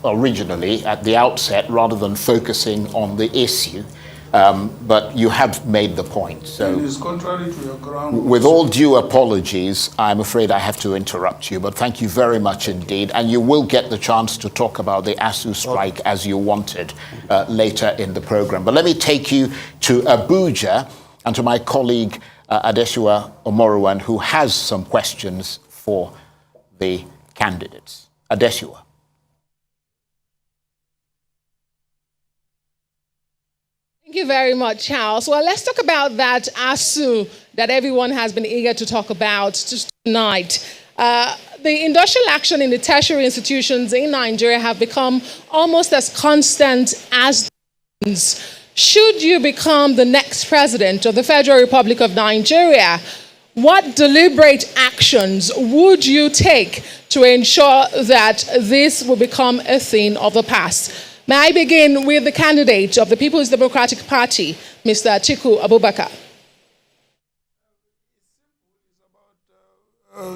[SPEAKER 1] originally at the outset rather than focusing on the issue. But you have made the point. So,
[SPEAKER 4] it is contrary to your ground.
[SPEAKER 1] with all due apologies, I'm afraid I have to interrupt you. But thank you very much indeed. And you will get the chance to talk about the ASU strike as you wanted later in the program. But let me take you to Abuja and to my colleague Adesua Omoruwan, who has some questions for the candidates. Adesua.
[SPEAKER 5] Thank you very much, Charles. Well, let's talk about that ASU that everyone has been eager to talk about tonight. The industrial action in the tertiary institutions in Nigeria have become almost as constant as the Should you become the next president of the Federal Republic of Nigeria, what deliberate actions would you take to ensure that this will become a thing of the past? May I begin with the candidate of the People's Democratic Party, Mr. Atiku Abubakar?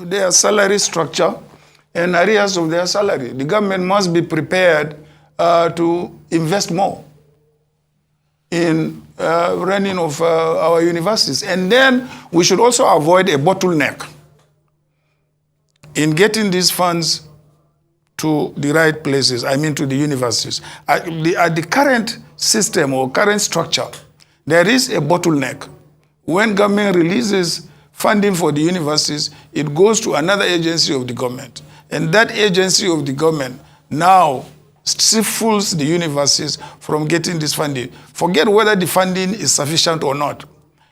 [SPEAKER 4] Their salary structure and areas of their salary. The government must be prepared to invest more in running of our universities. And then we should also avoid a bottleneck in getting these funds to the right places, I mean to the universities. At the current system or current structure, there is a bottleneck. When government releases funding for the universities, it goes to another agency of the government. And that agency of the government now stifles the universities from getting this funding. Forget whether the funding is sufficient or not.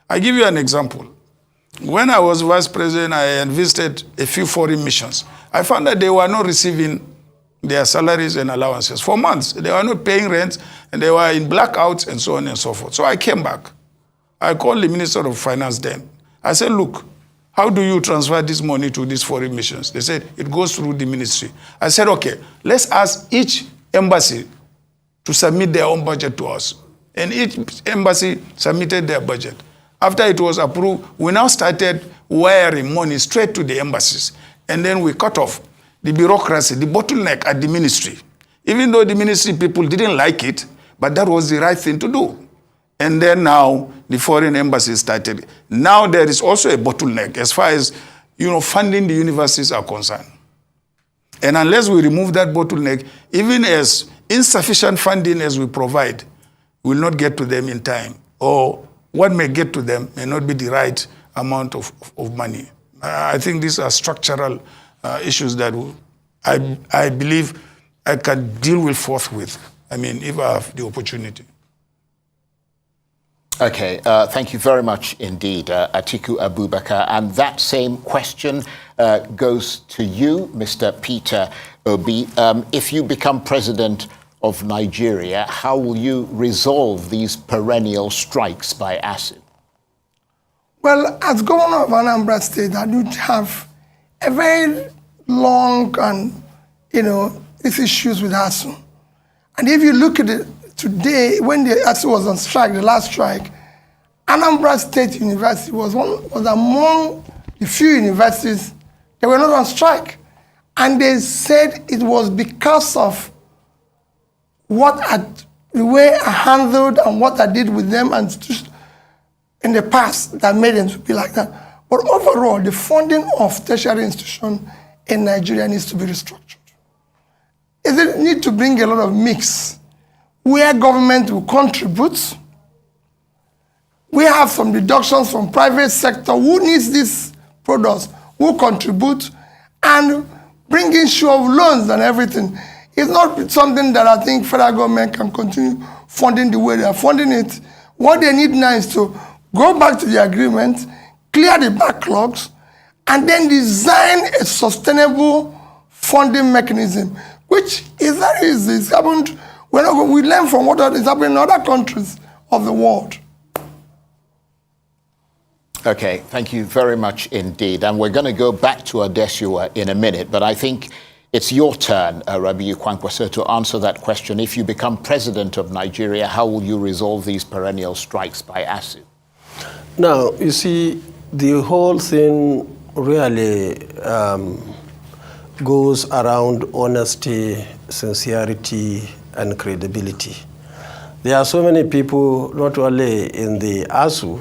[SPEAKER 4] I give you an example. When I was vice president, I visited a few foreign missions. I found that they were not receiving their salaries and allowances for months. They were not paying rent, and they were in blackouts and so on and so forth. So I came back. I called the Minister of Finance then. I said, look, how do you transfer this money to these foreign missions? They said, it goes through the ministry. I said, okay, let's ask each embassy to submit their own budget to us. And each embassy submitted their budget. After it was approved, we now started wiring money straight to the embassies. And then we cut off the bureaucracy, the bottleneck at the ministry. Even though the ministry people didn't like it, but that was the right thing to do. And then now the foreign embassies started. Now there is also a bottleneck as far as funding the universities are concerned. And unless we remove that bottleneck, even as insufficient funding as we provide, will not get to them in time. Or what may get to them may not be the right amount of money. I think these are structural issues that I believe I can deal with forthwith. I mean, if I have the opportunity.
[SPEAKER 1] Okay, thank you very much indeed, Atiku Abubakar. And that same question goes to you, Mr. Peter Obi. If you become president of Nigeria, how will you resolve these perennial strikes by ASU?
[SPEAKER 2] Well, as governor of Anambra State, I do have a very long and, these issues with ASU. And if you look at it today, when the ASU was on strike, the last strike, Anambra State University was among the few universities that were not on strike. And they said it was because of the way I handled and what I did with them and in the past that made them to be like that. But overall, the funding of tertiary institutions in Nigeria needs to be restructured. It needs to bring a lot of mix where government will contribute. We have some deductions from private sector. Who needs these products? Who contribute? And bring in show of loans and everything. It's not something that I think federal government can continue funding the way they are funding it. What they need now is to go back to the agreement, clear the backlogs, and then design a sustainable funding mechanism, which is very easy. It's happened, we learn from what is happening in other countries of the world.
[SPEAKER 1] Okay, thank you very much indeed. And we're going to go back to Adesua in a minute, but I think it's your turn, Rabiu Kwakwanso, to answer that question. If you become president of Nigeria, how will you resolve these perennial strikes by ASU?
[SPEAKER 3] Now, you see, the whole thing really goes around honesty, sincerity, and credibility. There are so many people, not only in the ASU,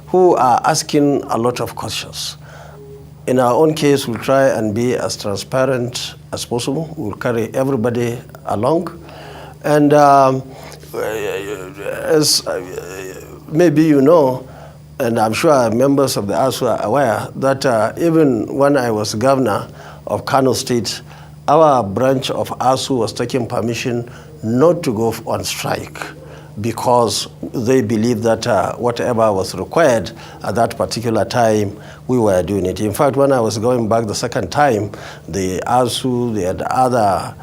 [SPEAKER 3] who are asking a lot of questions. In our own case, we'll try and be as transparent as possible. We'll carry everybody along. And as maybe you know, and I'm sure members of the ASU are aware, that even when I was governor of Kano State, our branch of ASU was taking permission not to go on strike because they believed that whatever was required at that particular time, we were doing it. In fact, when I was going back the second time, the ASU, the other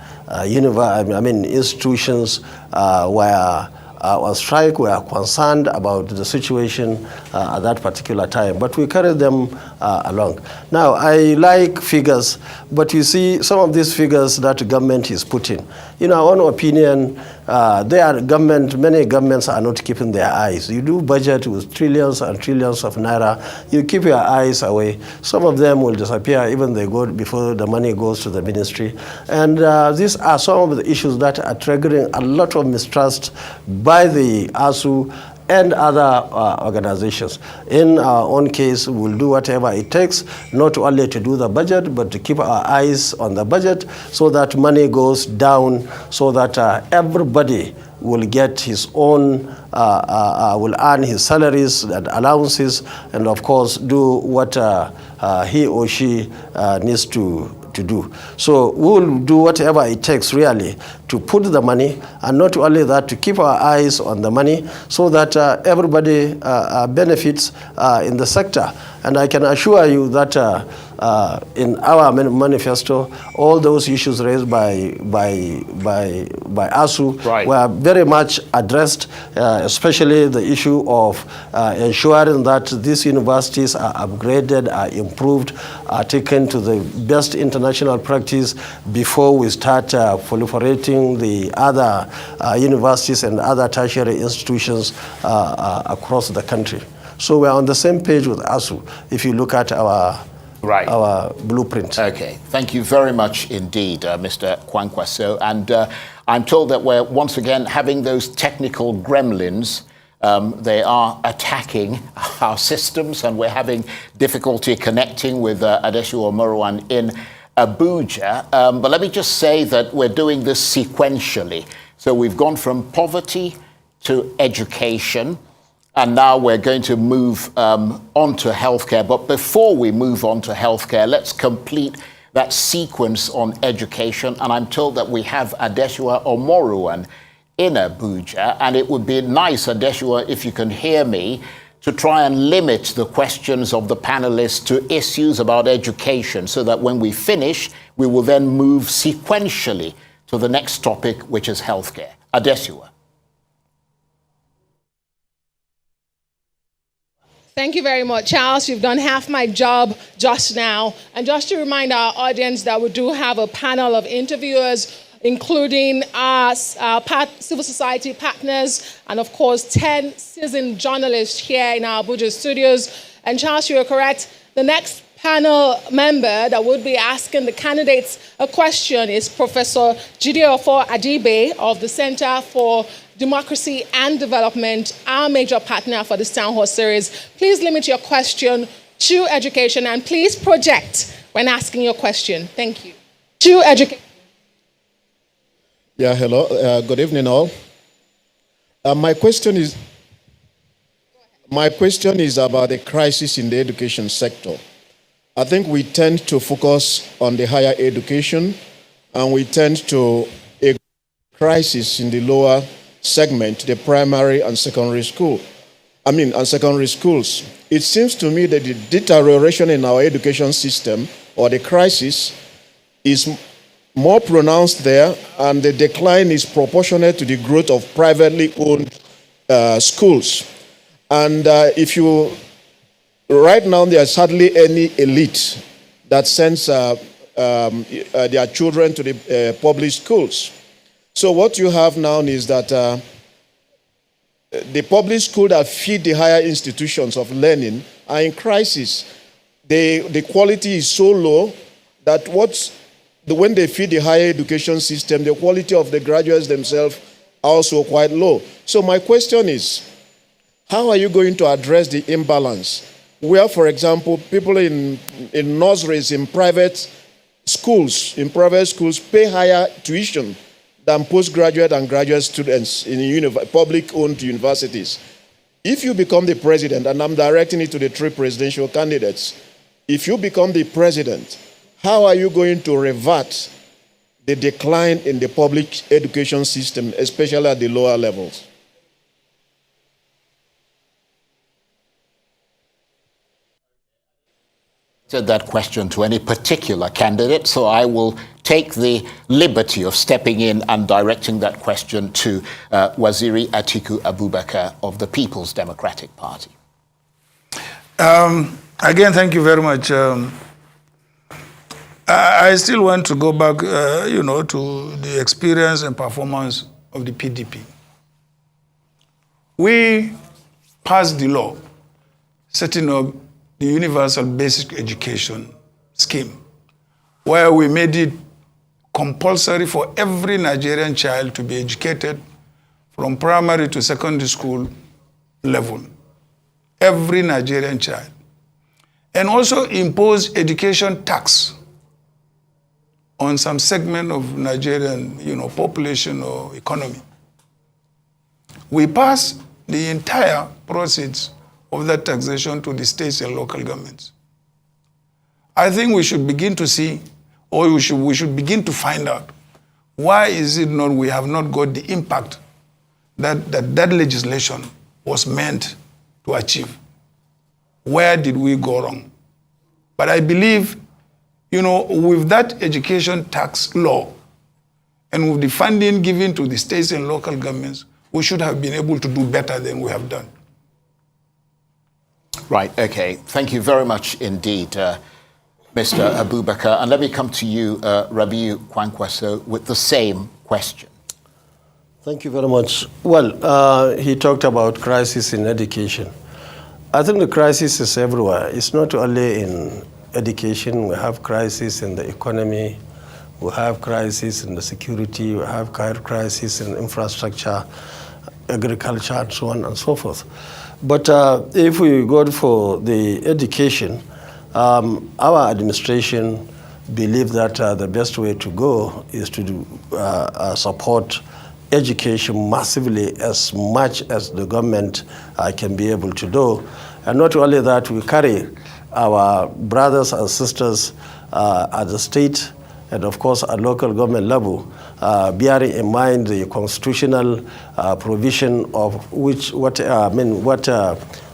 [SPEAKER 3] institutions were on strike, were concerned about the situation at that particular time. But we carried them along. Now, I like figures, but you see some of these figures that the government is putting. In our own opinion, many governments are not keeping their eyes. You do budget with trillions and trillions of naira, you keep your eyes away. Some of them will disappear even they go before the money goes to the ministry. And these are some of the issues that are triggering a lot of mistrust by the ASU and other organizations. In our own case, we'll do whatever it takes, not only to do the budget, but to keep our eyes on the budget so that money goes down, so that everybody will get his own, will earn his salaries and allowances, and of course do what he or she needs to do. So we'll do whatever it takes really to put the money, and not only that, to keep our eyes on the money so that everybody benefits in the sector. And I can assure you that in our manifesto, all those issues raised by ASU were very much addressed, especially the issue of ensuring that these universities are upgraded, are improved, are taken to the best international practice before we start proliferating the other universities and other tertiary institutions across the country. So we're on the same page with ASU if you look at our blueprint. Okay,
[SPEAKER 1] thank you very much indeed, Mr. Kwakwanso. And I'm told that we're once again having those technical gremlins. They are attacking our systems, and we're having difficulty connecting with Adesua Omoruan in Abuja. But let me just say that we're doing this sequentially. So we've gone from poverty to education, and now we're going to move on to healthcare. But before we move on to healthcare, let's complete that sequence on education. And I'm told that we have Adesua Omoruan in Abuja. And it would be nice, Adesua, if you can hear me, to try and limit the questions of the panelists to issues about education, so that when we finish, we will then move sequentially to the next topic, which is healthcare. Adesua.
[SPEAKER 5] Thank you very much, Charles. You've done half my job just now. And just to remind our audience that we do have a panel of interviewers, including our civil society partners and, of course, 10 seasoned journalists here in our Abuja studios. And Charles, you are correct. The next panel member that would be asking the candidates a question is Professor Jideofor Adibe of the Center for Democracy and Development, our major partner for this Town Hall series. Please limit your question to education, and please project when asking your question. Thank you. To education.
[SPEAKER 9] Yeah, hello. Good evening, all. My question is about the crisis in the education sector. I think we tend to focus on the higher education, and we tend to a crisis in the lower segment, the primary and secondary school. And secondary schools. It seems to me that the deterioration in our education system, or the crisis, is more pronounced there, and the decline is proportionate to the growth of privately owned schools. And if you, right now, there's hardly any elite that sends their children to the public schools. So what you have now is that the public schools that feed the higher institutions of learning are in crisis. The quality is so low that when they feed the higher education system, the quality of the graduates themselves are also quite low. So my question is, how are you going to address the imbalance where, for example, people in nurseries, in private schools, pay higher tuition than postgraduate and graduate students in public-owned universities? If you become the president, and I'm directing it to the three presidential candidates, if you become the president, how are you going to revert the decline in the public education system, especially at the lower levels?
[SPEAKER 1] That question to any particular candidate, so I will take the liberty of stepping in and directing that question to Waziri Atiku Abubakar of the People's Democratic Party.
[SPEAKER 4] Again, thank you very much. I still want to go back, to the experience and performance of the PDP. We passed the law setting up the Universal Basic Education Scheme, where we made it compulsory for every Nigerian child to be educated from primary to secondary school level. Every Nigerian child. And also impose education tax on some segment of Nigerian, population or economy. We passed the entire proceeds of that taxation to the states and local governments. I think we should begin to see, or we should begin to find out, why is it not we have not got the impact that legislation was meant to achieve? Where did we go wrong? But I believe, with that education tax law and with the funding given to the states and local governments, we should have been able to do better than we have done.
[SPEAKER 1] Right, okay. Thank you very much indeed, Mr. Abubakar. And let me come to you, Rabiu Kwakwanso, with the same question.
[SPEAKER 3] Thank you very much. Well, he talked about crisis in education. I think the crisis is everywhere. It's not only in education. We have crisis in the economy. We have crisis in the security. We have crisis in infrastructure, agriculture, and so on and so forth. But if we go for the education, our administration believe that the best way to go is to support education massively, as much as the government can be able to do. And not only that, we carry our brothers and sisters at the state and of course at local government level, bearing in mind the constitutional provision of what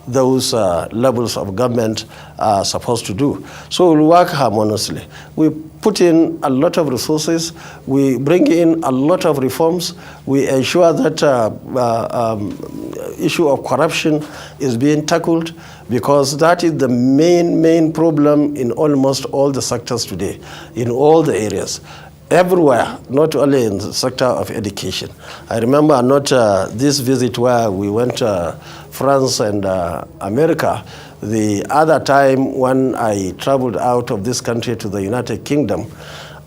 [SPEAKER 3] those levels of government are supposed to do. So we work harmoniously. We put in a lot of resources. We bring in a lot of reforms. We ensure that issue of corruption is being tackled, because that is the main problem in almost all the sectors today, in all the areas. Everywhere, not only in the sector of education. I remember this visit where we went to France and America. The other time when I traveled out of this country to the United Kingdom,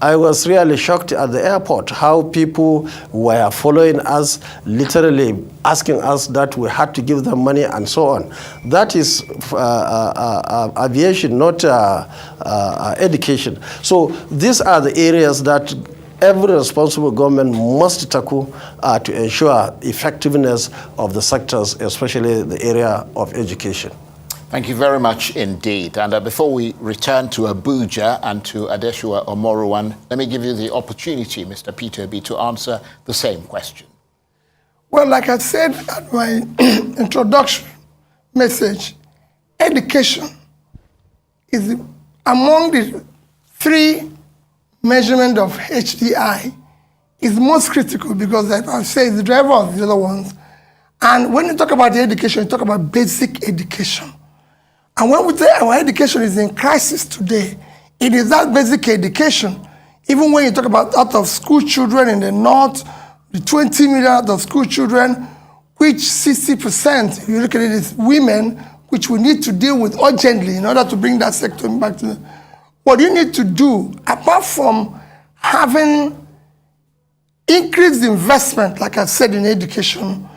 [SPEAKER 3] I was really shocked at the airport how people were following us, literally asking us that we had to give them money and so on. That is aviation, not education. So these are the areas that every responsible government must tackle to ensure effectiveness of the sectors, especially the area of education.
[SPEAKER 1] Thank you very much indeed. And before we return to Abuja and to Adeshua Omoruwan, let me give you the opportunity, Mr. Peter B., to answer the same question.
[SPEAKER 2] Well, like I said at my introduction message, education is among the three measurement of HDI is most critical because, like I say, the driver of the other ones. And when you talk about the education, you talk about basic education. And when we say our education is in crisis today, it is that basic education. Even when you talk about out-of-school children in the north, the 20 million out-of-school children, which 60%, if you look at it, is women, which we need to deal with urgently in order to bring that sector back to what you need to do, apart from having increased investment, like I said, in education,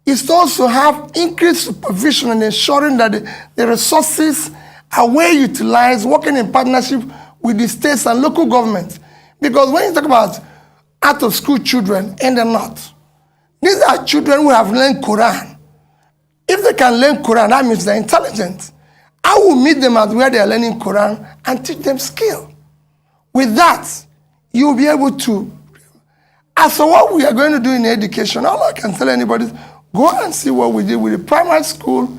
[SPEAKER 2] is to also have increased supervision and ensuring that the resources are well utilized, working in partnership with the states and local governments. Because when you talk about out-of-school children in the north, these are children who have learned Quran. If they can learn Quran, that means they're intelligent. I will meet them at where they are learning Quran and teach them skill. With that, you'll be able to. As for what we are going to do in education, all I can tell anybody is go and see what we did with the primary school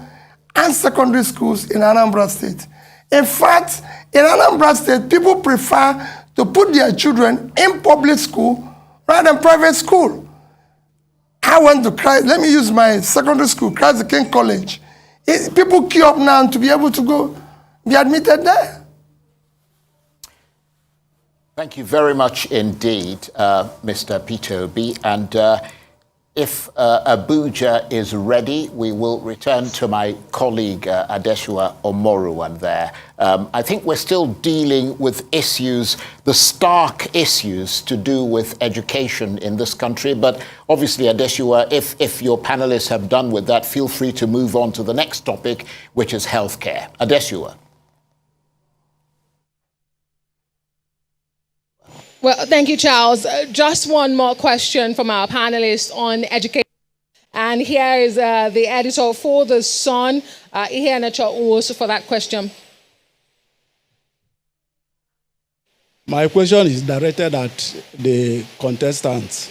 [SPEAKER 2] and secondary schools in Anambra State. In fact, in Anambra State, people prefer to put their children in public school rather than private school. I went to Christ, let me use my secondary school, Christ the King College. People queue up now to be able to go be admitted there.
[SPEAKER 1] Thank you very much indeed, Mr. Peter Obi. And if Abuja is ready, we will return to my colleague Adeshua Omoruwan there. I think we're still dealing with issues, the stark issues to do with education in this country. But obviously, Adeshua, if your panelists have done with that, feel free to move on to the next topic, which is healthcare. Adeshua.
[SPEAKER 5] Well, thank you, Charles. Just one more question from our panelists on education. And here is the editor for The Sun, Iheanacho Uwosu, for that question.
[SPEAKER 10] My question is directed at the contestants.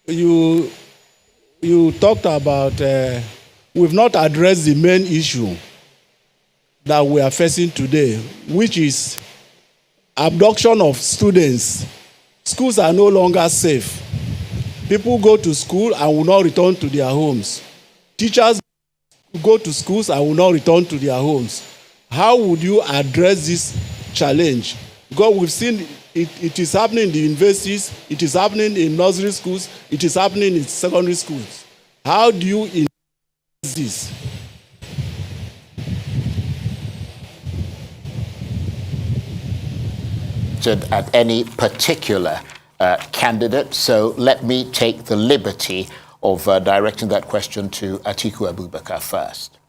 [SPEAKER 10] You talked about we've not addressed the main issue that we are facing today, which is abduction of students. Schools are no longer safe. People go to school and will not return to their homes. Teachers go to schools and will not return to their homes. How would you address this challenge? Because we've seen it is happening in the universities, it is happening in nursery schools, it is happening in secondary schools. How do you address this?
[SPEAKER 1] At any particular candidate, so let me take the liberty of directing that question to Atiku Abubakar first.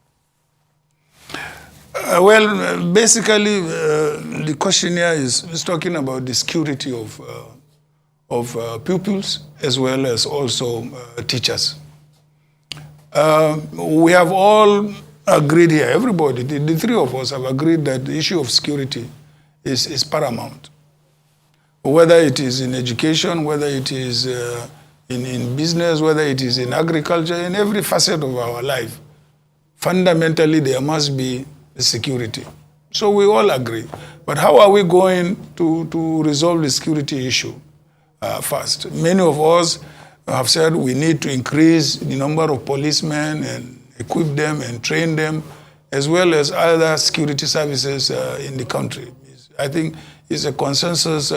[SPEAKER 4] Basically, the questionnaire is talking about the security of pupils as well as also teachers. We have all agreed here, everybody, the three of us have agreed that the issue of security is paramount. Whether it is in education, whether it is in business, whether it is in agriculture, in every facet of our life, fundamentally there must be security. So we all agree. But how are we going to resolve the security issue first? Many of us have said we need to increase the number of policemen and equip them and train them, as well as other security services in the country. I think it's a consensus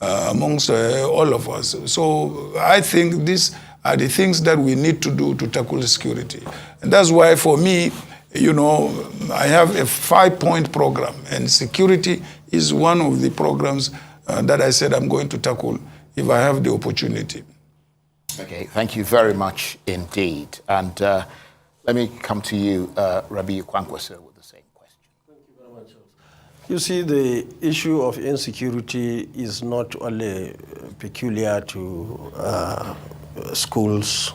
[SPEAKER 4] amongst all of us. So I think these are the things that we need to do to tackle security. And that's why for me, you know, I have a 5-point program, and security is one of the programs that I said I'm going to tackle if I have the opportunity.
[SPEAKER 1] Okay, thank you very much indeed. And let me come to you, Rabbi Kwakwanso, with the same question.
[SPEAKER 3] Thank you very much. You see, the issue of insecurity is not only peculiar to schools.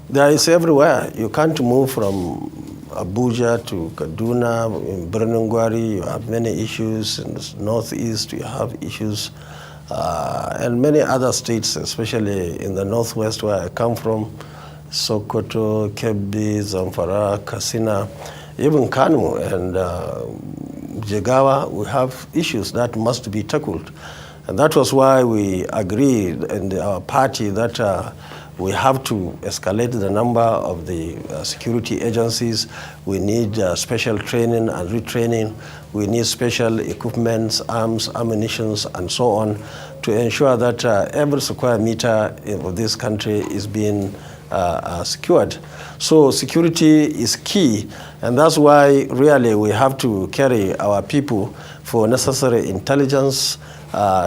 [SPEAKER 3] There is everywhere. You can't move from Abuja to Kaduna, in Birnungwari, you have many issues. In the northeast, you have issues. And many other states, especially in the northwest where I come from, Sokoto, Kebbi, Zamfara, Katsina, even Kano, and Jigawa, we have issues that must be tackled. And that was why we agreed in our party that we have to escalate the number of the security agencies. We need special training and retraining. We need special equipments, arms, ammunition, and so on to ensure that every square meter of this country is being secured. So security is key, and that's why really we have to carry our people for necessary intelligence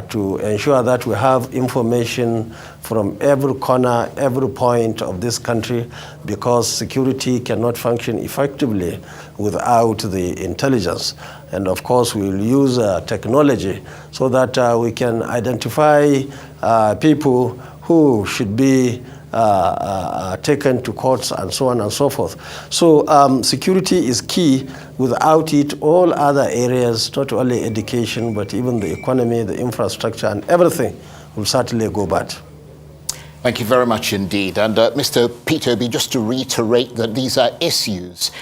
[SPEAKER 3] to ensure that we have information from every corner, every point of this country, because security cannot function effectively without the intelligence. And of course, we'll use technology so that we can identify people who should be taken to courts and so on and so forth. So security is key. Without it, all other areas, not only education, but even the economy, the infrastructure, and everything will certainly go bad.
[SPEAKER 1] Thank you very much indeed. And Mr. Peterby, just to reiterate that these are issues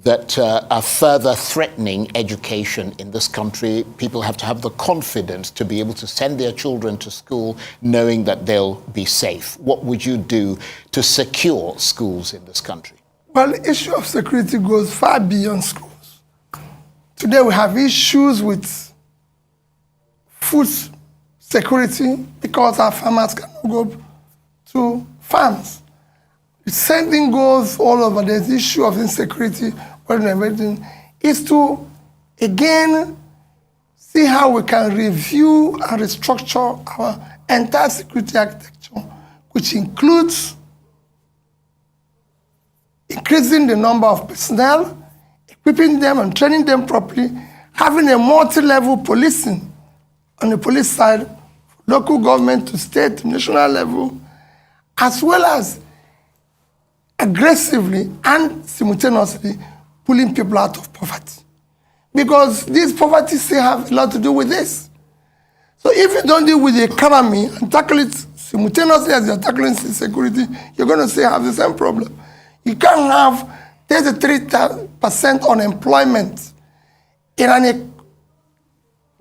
[SPEAKER 1] that are further threatening education in this country. People have to have the confidence to be able to send their children to school knowing that they'll be safe. What would you do to secure schools in this country?
[SPEAKER 2] Well, the issue of security goes far beyond schools. Today we have issues with food security because our farmers cannot go to farms. The same thing goes all over. There's the issue of insecurity, everything is to, again, see how we can review and restructure our entire security architecture, which includes increasing the number of personnel, equipping them and training them properly, having a multi-level policing on the police side, local government to state, to national level, as well as aggressively and simultaneously pulling people out of poverty. Because this poverty still have a lot to do with this. So if you don't deal with the economy and tackle it simultaneously as you're tackling security, you're going to still have the same problem. You can't have 33% unemployment in a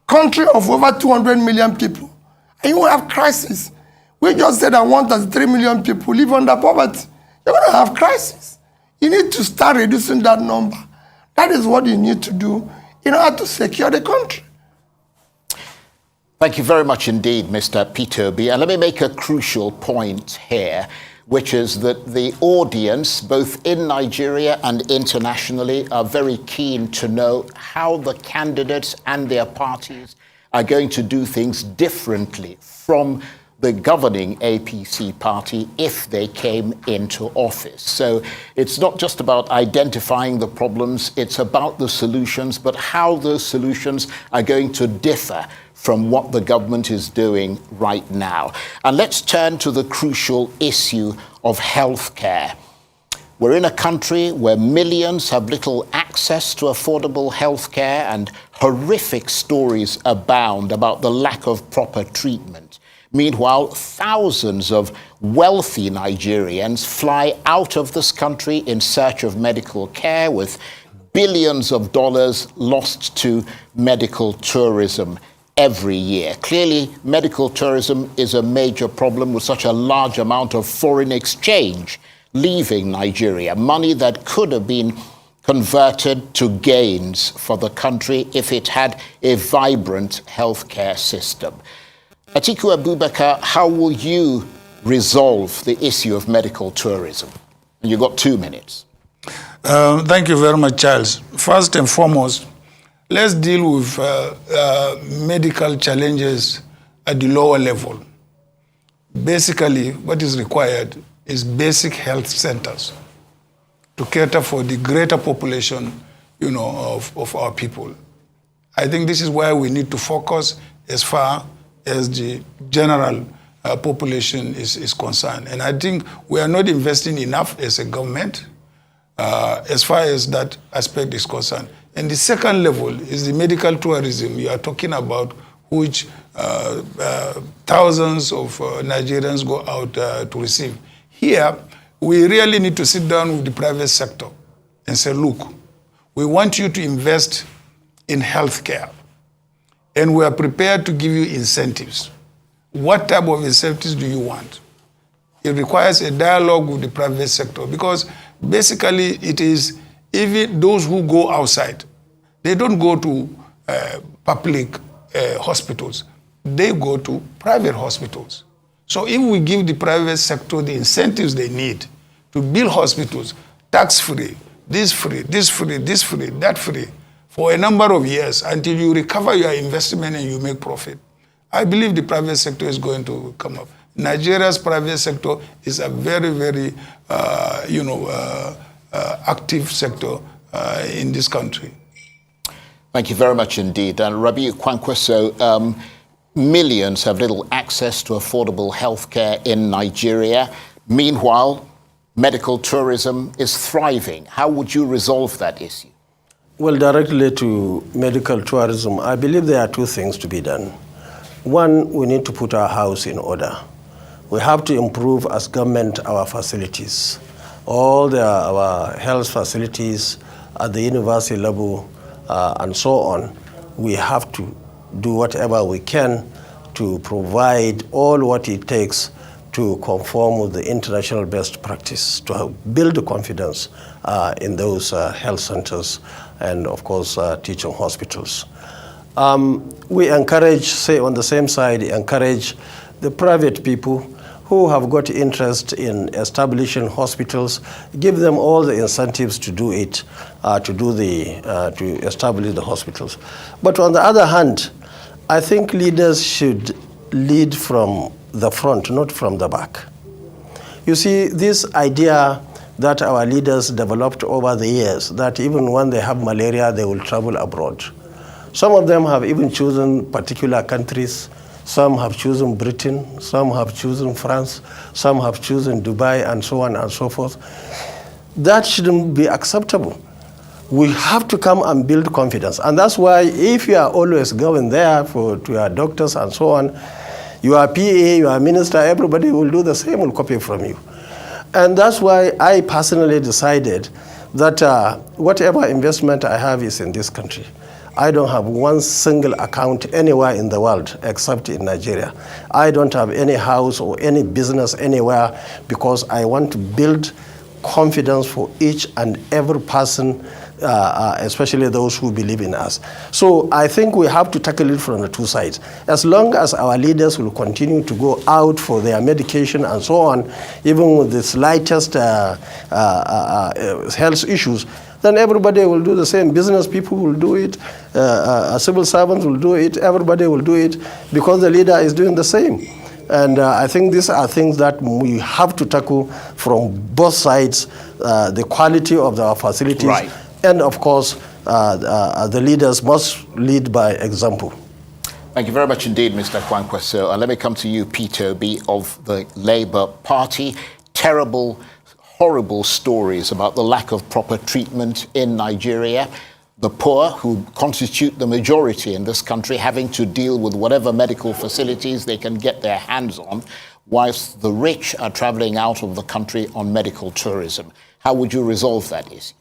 [SPEAKER 2] country of over 200 million people. And you will have crisis. We just said that 1.3 million people live under poverty. You're going to have crisis. You need to start reducing that number. That is what you need to do in order to secure the country.
[SPEAKER 1] Thank you very much indeed, Mr. Peterby. And let me make a crucial point here, which is that the audience, both in Nigeria and internationally, are very keen to know how the candidates and their parties are going to do things differently from the governing APC party if they came into office. So it's not just about identifying the problems, it's about the solutions, but how those solutions are going to differ from what the government is doing right now. And let's turn to the crucial issue of healthcare. We're in a country where millions have little access to affordable healthcare, and horrific stories abound about the lack of proper treatment. Meanwhile, thousands of wealthy Nigerians fly out of this country in search of medical care, with billions of dollars lost to medical tourism every year. Clearly, medical tourism is a major problem with such a large amount of foreign exchange leaving Nigeria, money that could have been converted to gains for the country if it had a vibrant healthcare system. Atiku Abubakar, how will you resolve the issue of medical tourism? And you've got 2 minutes.
[SPEAKER 4] Thank you very much, Charles. First and foremost, let's deal with medical challenges at the lower level. Basically, what is required is basic health centers to cater for the greater population, of our people. I think this is where we need to focus as far as the general population is concerned. And I think we are not investing enough as a government as far as that aspect is concerned. And the second level is the medical tourism you are talking about, which thousands of Nigerians go out to receive. Here, we really need to sit down with the private sector and say, look, we want you to invest in healthcare, and we are prepared to give you incentives. What type of incentives do you want? It requires a dialogue with the private sector, because basically it is even those who go outside, they don't go to public hospitals, they go to private hospitals. So if we give the private sector the incentives they need to build hospitals, tax-free, this free, this free, this free, that free, for a number of years until you recover your investment and you make profit, I believe the private sector is going to come up. Nigeria's private sector is a very, very, active sector in this country.
[SPEAKER 1] Thank you very much indeed. And Rabi Kwakwanso, millions have little access to affordable healthcare in Nigeria. Meanwhile, medical tourism is thriving. How would you resolve that issue?
[SPEAKER 3] Well, directly to medical tourism, I believe there are two things to be done. One, we need to put our house in order. We have to improve as government our facilities. All our health facilities at the university level and so on, we have to do whatever we can to provide all what it takes to conform with the international best practice, to build the confidence in those health centers and, of course, teaching hospitals. We encourage, say on the same side, encourage the private people who have got interest in establishing hospitals, give them all the incentives to do it, to establish the hospitals. But on the other hand, I think leaders should lead from the front, not from the back. You see, this idea that our leaders developed over the years, that even when they have malaria, they will travel abroad. Some of them have even chosen particular countries. Some have chosen Britain, some have chosen France, some have chosen Dubai, and so on and so forth. That shouldn't be acceptable. We have to come and build confidence. And that's why if you are always going there to your doctors and so on, your PA, your minister, everybody will do the same, will copy from you. And that's why I personally decided that whatever investment I have is in this country. I don't have one single account anywhere in the world except in Nigeria. I don't have any house or any business anywhere because I want to build confidence for each and every person, especially those who believe in us. So I think we have to tackle it from the two sides. As long as our leaders will continue to go out for their medication and so on, even with the slightest health issues, then everybody will do the same. Business people will do it, civil servants will do it, everybody will do it because the leader is doing the same. And I think these are things that we have to tackle from both sides, the quality of our facilities,
[SPEAKER 1] right.
[SPEAKER 3] And of course, the leaders must lead by example.
[SPEAKER 1] Thank you very much indeed, Mr. Kwakwanso. And let me come to you, Peter Obi of the Labour Party. Terrible, horrible stories about the lack of proper treatment in Nigeria. The poor, who constitute the majority in this country, having to deal with whatever medical facilities they can get their hands on, whilst the rich are traveling out of the country on medical tourism. How would you resolve that issue?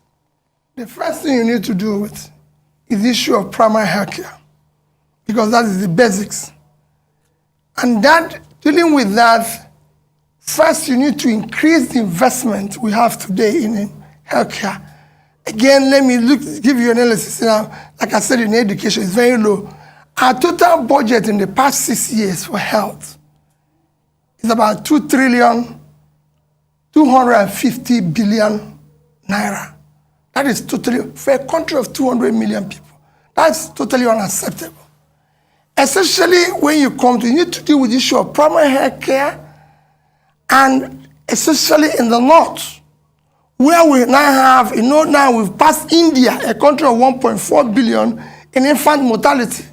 [SPEAKER 2] The first thing you need to do is the issue of primary health care, because that is the basics. And that, dealing with that, first you need to increase the investment we have today in health care. Again, let me give you an analysis. Like I said, in education, it's very low. Our total budget in the past 6 years for health is about 2,250 billion naira. That is totally, for a country of 200 million people, that's totally unacceptable. Especially when you need to deal with the issue of primary health care, and especially in the north, where we now have, now we've passed India, a country of 1.4 billion in infant mortality.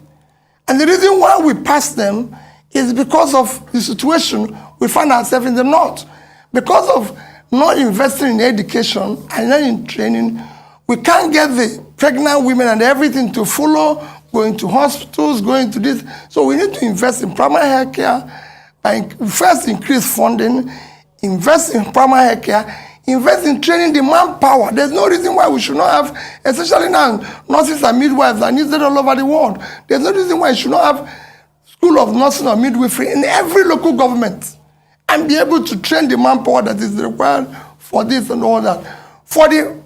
[SPEAKER 2] And the reason why we passed them is because of the situation we find ourselves in the north. Because of not investing in education and not in training, we can't get the pregnant women and everything to follow, going to hospitals, going to this. So we need to invest in primary health care, by first increase funding, invest in primary health care, invest in training the manpower. There's no reason why we should not have, especially now, nurses and midwives are needed all over the world. There's no reason why we should not have school of nursing or midwifery in every local government and be able to train the manpower that is required for this and all that. For the,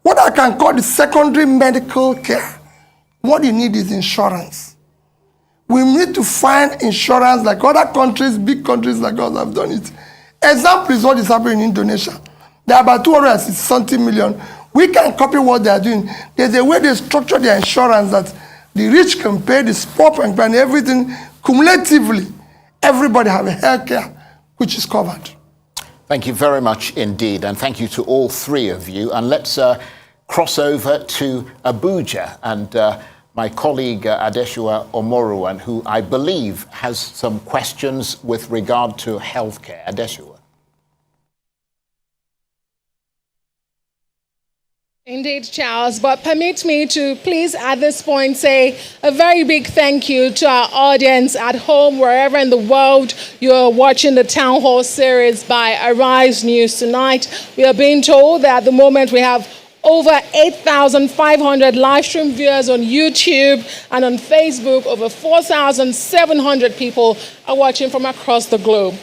[SPEAKER 2] what I can call the secondary medical care, what you need is insurance. We need to find insurance like other countries, big countries like us have done it. Example is what is happening in Indonesia. There are about 260 million. We can copy what they are doing. There's a way they structure their insurance that the rich can pay, the poor can pay, and everything cumulatively. Everybody have a health care which is covered.
[SPEAKER 1] Thank you very much indeed, and thank you to all three of you. And let's cross over to Abuja and my colleague Adeshua Omoruwan, who I believe has some questions with regard to healthcare. Adeshua.
[SPEAKER 5] Indeed, Charles, but permit me to please at this point say a very big thank you to our audience at home, wherever in the world you're watching the Town Hall series by Arise News tonight. We are being told that at the moment we have over 8,500 live stream viewers on YouTube, and on Facebook, over 4,700 people are watching from across the globe.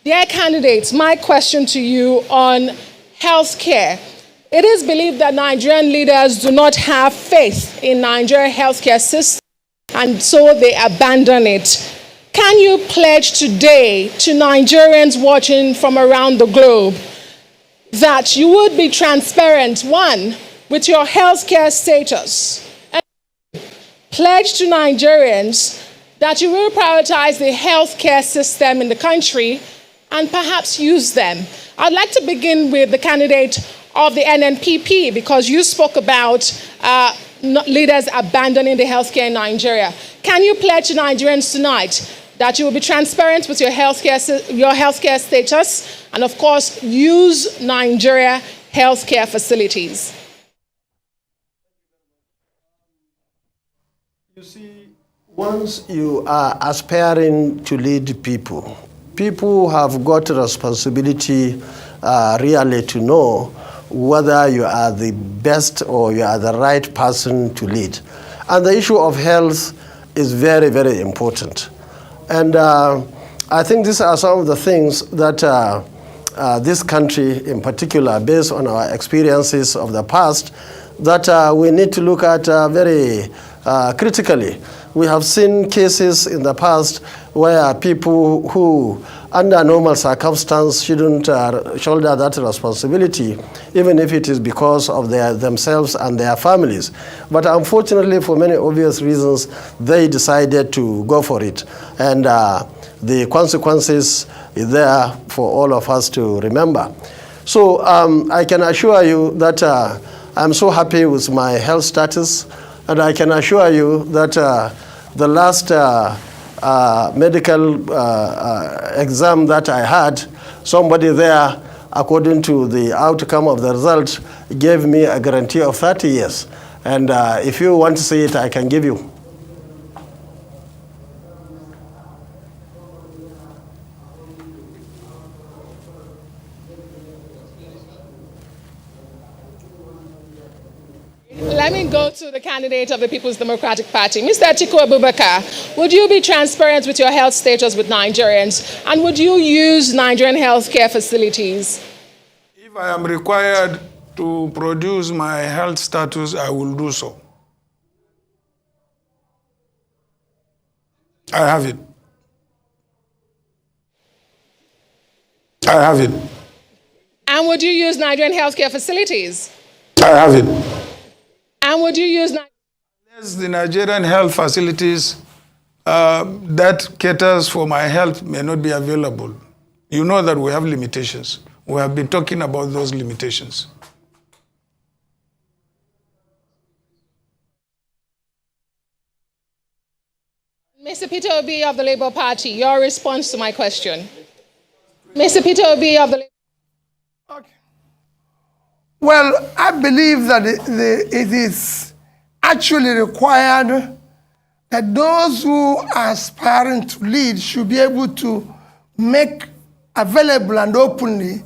[SPEAKER 5] Dear candidates, my question to you on healthcare. It is believed that Nigerian leaders do not have faith in Nigeria's healthcare system, and so they abandon it. Can you pledge today to Nigerians watching from around the globe that you would be transparent, one, with your healthcare status, and pledge to Nigerians that you will prioritize the healthcare system in the country and perhaps use them? I'd like to begin with the candidate of the NNPP, because you spoke about leaders abandoning the healthcare in Nigeria. Can you pledge to Nigerians tonight that you will be transparent with your healthcare status, and of course, use Nigeria healthcare facilities?
[SPEAKER 3] You see, once you are aspiring to lead people, people have got a responsibility really to know whether you are the best or you are the right person to lead. And the issue of health is very, very important. And I think these are some of the things that this country in particular, based on our experiences of the past, that we need to look at very critically. We have seen cases in the past where people who, under normal circumstances, shouldn't shoulder that responsibility, even if it is because of themselves and their families. But unfortunately, for many obvious reasons, they decided to go for it. And the consequences is there for all of us to remember. So I can assure you that I'm so happy with my health status, and I can assure you that the last medical exam that I had, somebody there, according to the outcome of the result, gave me a guarantee of 30 years. And if you want to see it, I can give you.
[SPEAKER 5] Let me go to the candidate of the People's Democratic Party. Mr. Atiku Abubakar, would you be transparent with your health status with Nigerians? And would you use Nigerian healthcare facilities?
[SPEAKER 4] If I am required to produce my health status, I will do so. I have it. I have it.
[SPEAKER 5] And would you use Nigerian healthcare facilities?
[SPEAKER 4] I have it.
[SPEAKER 5] And would you use
[SPEAKER 4] Yes, the Nigerian health facilities that caters for my health may not be available. You know that we have limitations. We have been talking about those limitations.
[SPEAKER 5] Mr. Peter Obi of the Labour Party, your response to my question. Mr. Peter Obi of the Labour
[SPEAKER 2] Party. Okay. Well, I believe that it is actually required that those who are aspiring to lead should be able to make available and openly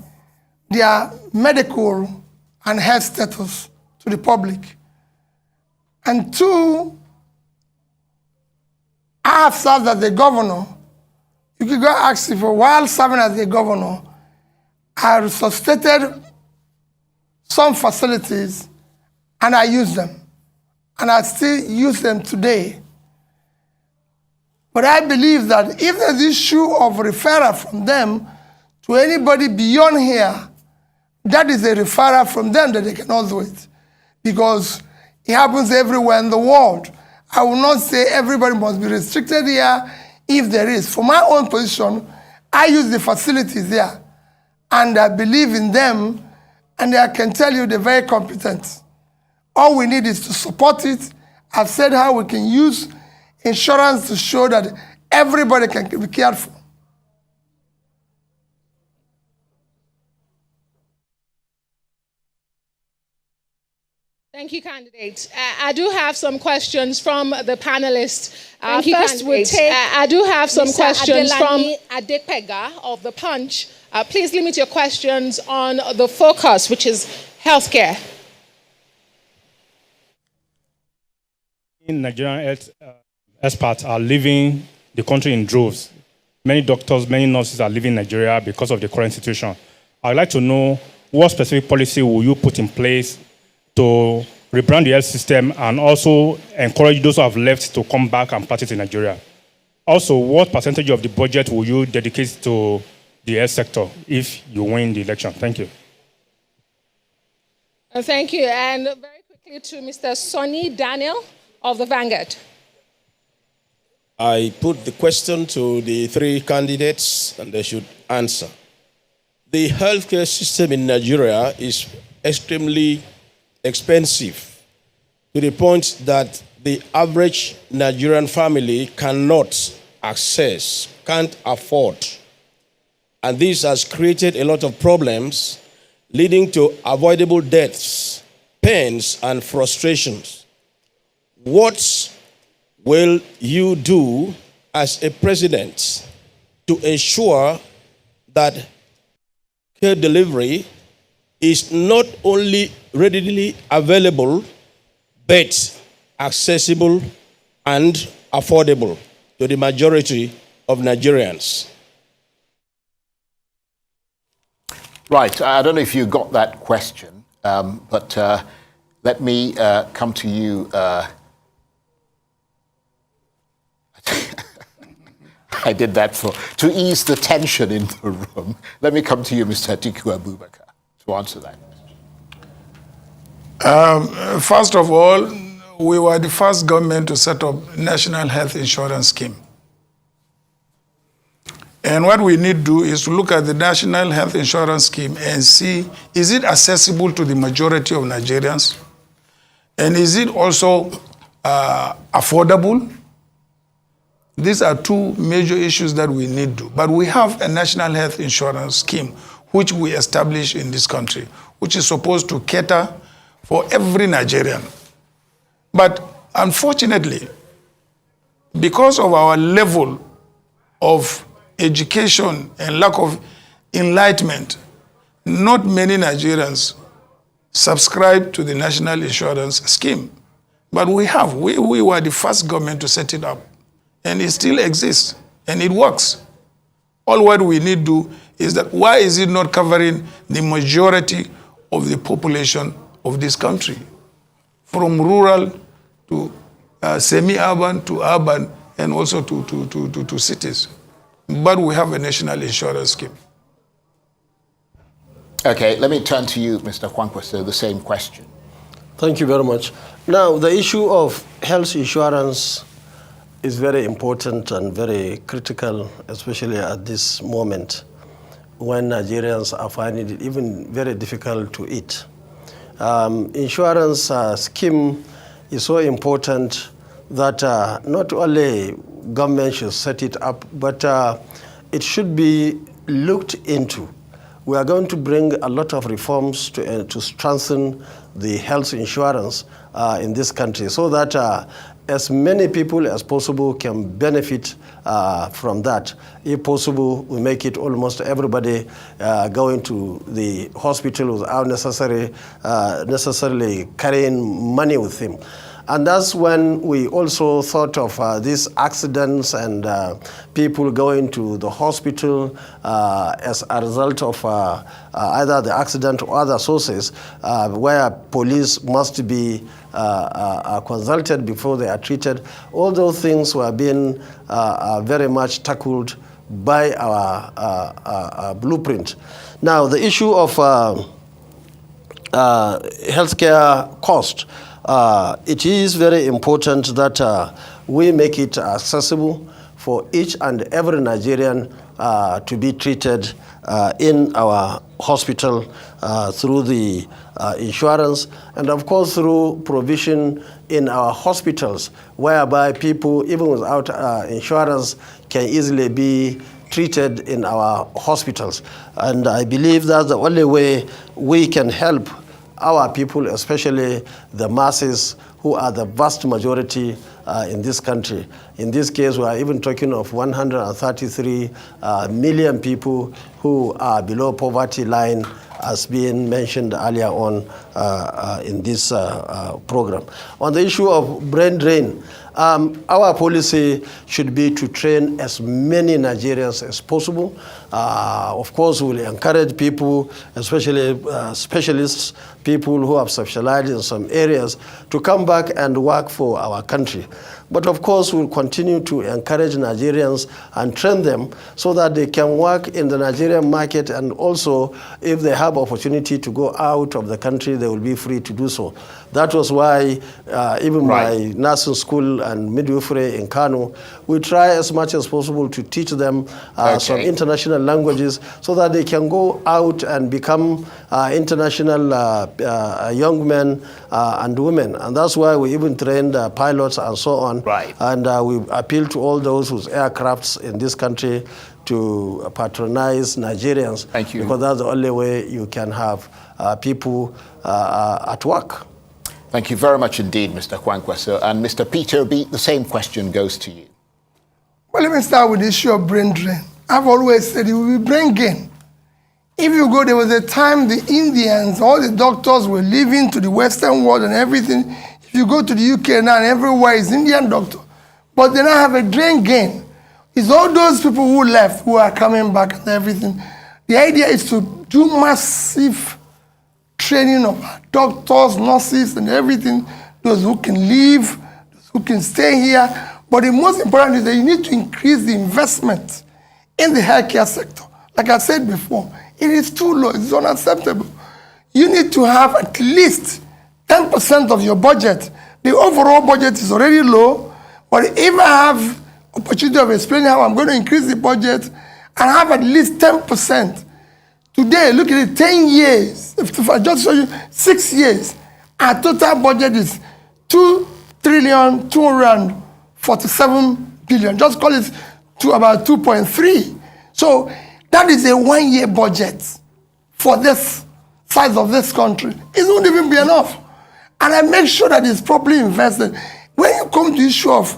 [SPEAKER 2] their medical and health status to the public. And two, I have served as a governor. You can go ask if while serving as a governor, I resuscitated some facilities and I use them. And I still use them today. But I believe that if there's issue of referral from them to anybody beyond here, that is a referral from them that they cannot do it. Because it happens everywhere in the world. I will not say everybody must be restricted here if there is. For my own position, I use the facilities there. And I believe in them, and I can tell you they're very competent. All we need is to support it. I've said how we can use insurance to show that everybody can be cared for.
[SPEAKER 5] Thank you, candidates. I do have some questions from the panelists. First, we'll take I do have some questions from Adepega of The Punch. Please limit your questions on the focus, which is healthcare.
[SPEAKER 11] Nigerian health experts are leaving the country in droves. Many doctors, many nurses are leaving Nigeria because of the current situation. I'd like to know what specific policy will you put in place to rebrand the health system and also encourage those who have left to come back and practice in Nigeria? Also, what percentage of the budget will you dedicate to the health sector if you win the election? Thank you.
[SPEAKER 5] Thank you. And very quickly to Mr. Sonny Daniel of the Vanguard.
[SPEAKER 12] I put the question to the three candidates and they should answer. The healthcare system in Nigeria is extremely expensive to the point that the average Nigerian family cannot access, can't afford. And this has created a lot of problems leading to avoidable deaths, pains, and frustrations. What will you do as a president to ensure that care delivery is not only readily available, but accessible and affordable to the majority of Nigerians?
[SPEAKER 1] Right, I don't know if you got that question, but let me come to you. I did that to ease the tension in the room. Let me come to you, Mr. Atiku Abubakar, to answer that.
[SPEAKER 4] First of all, we were the first government to set up National Health Insurance Scheme. And what we need to do is to look at the National Health Insurance Scheme and see, is it accessible to the majority of Nigerians? And is it also affordable? These are two major issues that we need to. But we have a National Health Insurance Scheme, which we established in this country, which is supposed to cater for every Nigerian. But unfortunately, because of our level of education and lack of enlightenment, not many Nigerians subscribe to the National Insurance Scheme. But we have. We were the first government to set it up. And it still exists, and it works. All what we need to do is that why is it not covering the majority of the population of this country? From rural to semi-urban to urban and also to cities. But we have a national insurance scheme.
[SPEAKER 1] Okay, let me turn to you, Mr. Kwakwanso, the same question.
[SPEAKER 3] Thank you very much. Now, the issue of health insurance is very important and very critical, especially at this moment when Nigerians are finding it even very difficult to eat. Insurance scheme is so important that not only government should set it up, but it should be looked into. We are going to bring a lot of reforms to strengthen the health insurance in this country so that as many people as possible can benefit from that. If possible, we make it almost everybody going to the hospital without necessarily carrying money with him. And that's when we also thought of these accidents and people going to the hospital as a result of either the accident or other sources, where police must be consulted before they are treated. All those things were being very much tackled by our blueprint. Now, the issue of healthcare cost, it is very important that we make it accessible for each and every Nigerian to be treated in our hospital through the insurance, and of course through provision in our hospitals, whereby people, even without insurance, can easily be treated in our hospitals. And I believe that's the only way we can help our people, especially the masses, who are the vast majority in this country. In this case, we are even talking of 133 million people who are below poverty line, as being mentioned earlier on in this program. On the issue of brain drain, our policy should be to train as many Nigerians as possible. Of course, we'll encourage people, especially specialists, people who have specialized in some areas, to come back and work for our country. But of course, we'll continue to encourage Nigerians and train them so that they can work in the Nigerian market, and also if they have opportunity to go out of the country, they will be free to do so. That was why even my nursing school and midwifery in Kano, we try as much as possible to teach them some international languages so that they can go out and become international young men and women. And that's why we even trained pilots and so on. And we appeal to all those whose aircrafts in this country to patronize Nigerians. Thank you. Because that's the only way you can have people at work.
[SPEAKER 1] Thank you very much indeed, Mr. Kwakwanso. And Mr. Peter Obi, the same question goes to you.
[SPEAKER 2] Well, let me start with the issue of brain drain. I've always said it will be brain gain. If you go, there was a time the Indians, all the doctors were leaving to the Western world and everything. If you go to the UK now, everywhere is Indian doctor. But they now have a drain gain. It's all those people who left who are coming back and everything. The idea is to do massive training of doctors, nurses, and everything, those who can leave, those who can stay here. But the most important is that you need to increase the investment in the healthcare sector. Like I said before, it is too low, it's unacceptable. You need to have at least 10% of your budget. The overall budget is already low, but if I have opportunity of explaining how I'm going to increase the budget and have at least 10%, today, look at it, 10 years, if I just show you 6 years, our total budget is 2,247 billion. Just call it to about 2.3. So that is a 1 year budget for this size of this country. It won't even be enough. And I make sure that it's properly invested. When you come to the issue of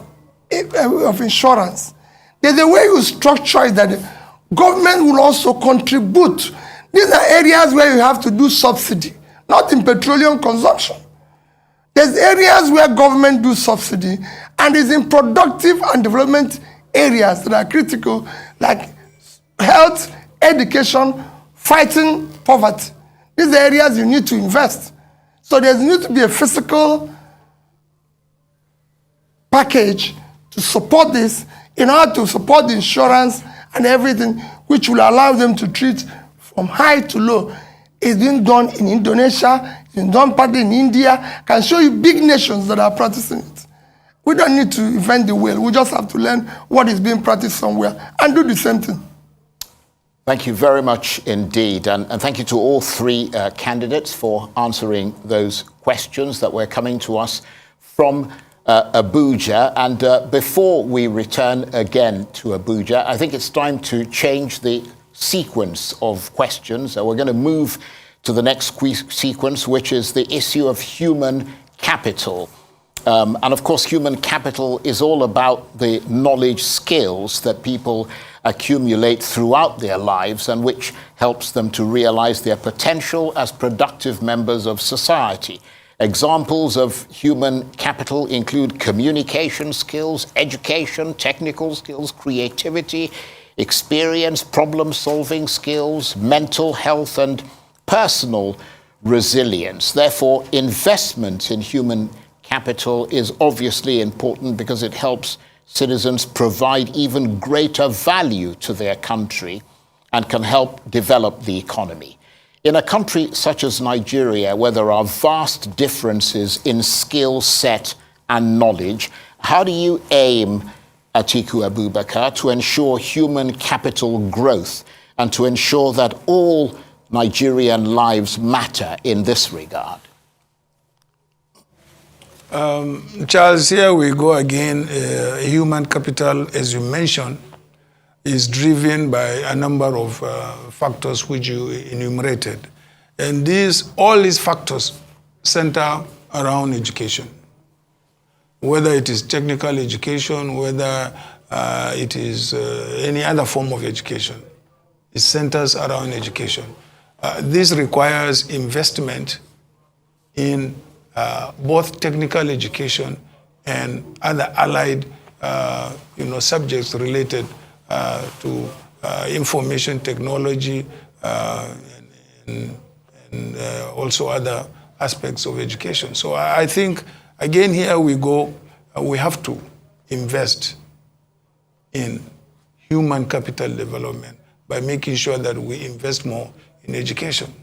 [SPEAKER 2] insurance, there's a way you structure it that the government will also contribute. These are areas where you have to do subsidy, not in petroleum consumption. There's areas where government do subsidy, and it's in productive and development areas that are critical, like health, education, fighting poverty. These are areas you need to invest. So there needs to be a fiscal package to support this in order to support the insurance and everything, which will allow them to treat from high to low. It's been done in Indonesia, it's been done partly in India. I can show you big nations that are practicing it. We don't need to invent the wheel. We just have to learn what is being practiced somewhere and do the same thing.
[SPEAKER 1] Thank you very much indeed. And thank you to all three candidates for answering those questions that were coming to us from Abuja. And before we return again to Abuja, I think it's time to change the sequence of questions. We're going to move to the next sequence, which is the issue of human capital. And of course, human capital is all about the knowledge, skills that people accumulate throughout their lives and which helps them to realize their potential as productive members of society. Examples of human capital include communication skills, education, technical skills, creativity, experience, problem-solving skills, mental health, and personal resilience. Therefore, investment in human capital is obviously important because it helps citizens provide even greater value to their country and can help develop the economy. In a country such as Nigeria, where there are vast differences in skill set and knowledge, how do you aim, Atiku Abubakar, to ensure human capital growth and to ensure that all Nigerian lives matter in this regard?
[SPEAKER 4] Charles, here we go again. Human capital, as you mentioned, is driven by a number of factors which you enumerated. And all these factors center around education. Whether it is technical education, whether it is any other form of education, it centers around education. This requires investment in both technical education and other allied subjects related to information technology and also other aspects of education. So I think, again, here we go, we have to invest in human capital development by making sure that we invest more in education.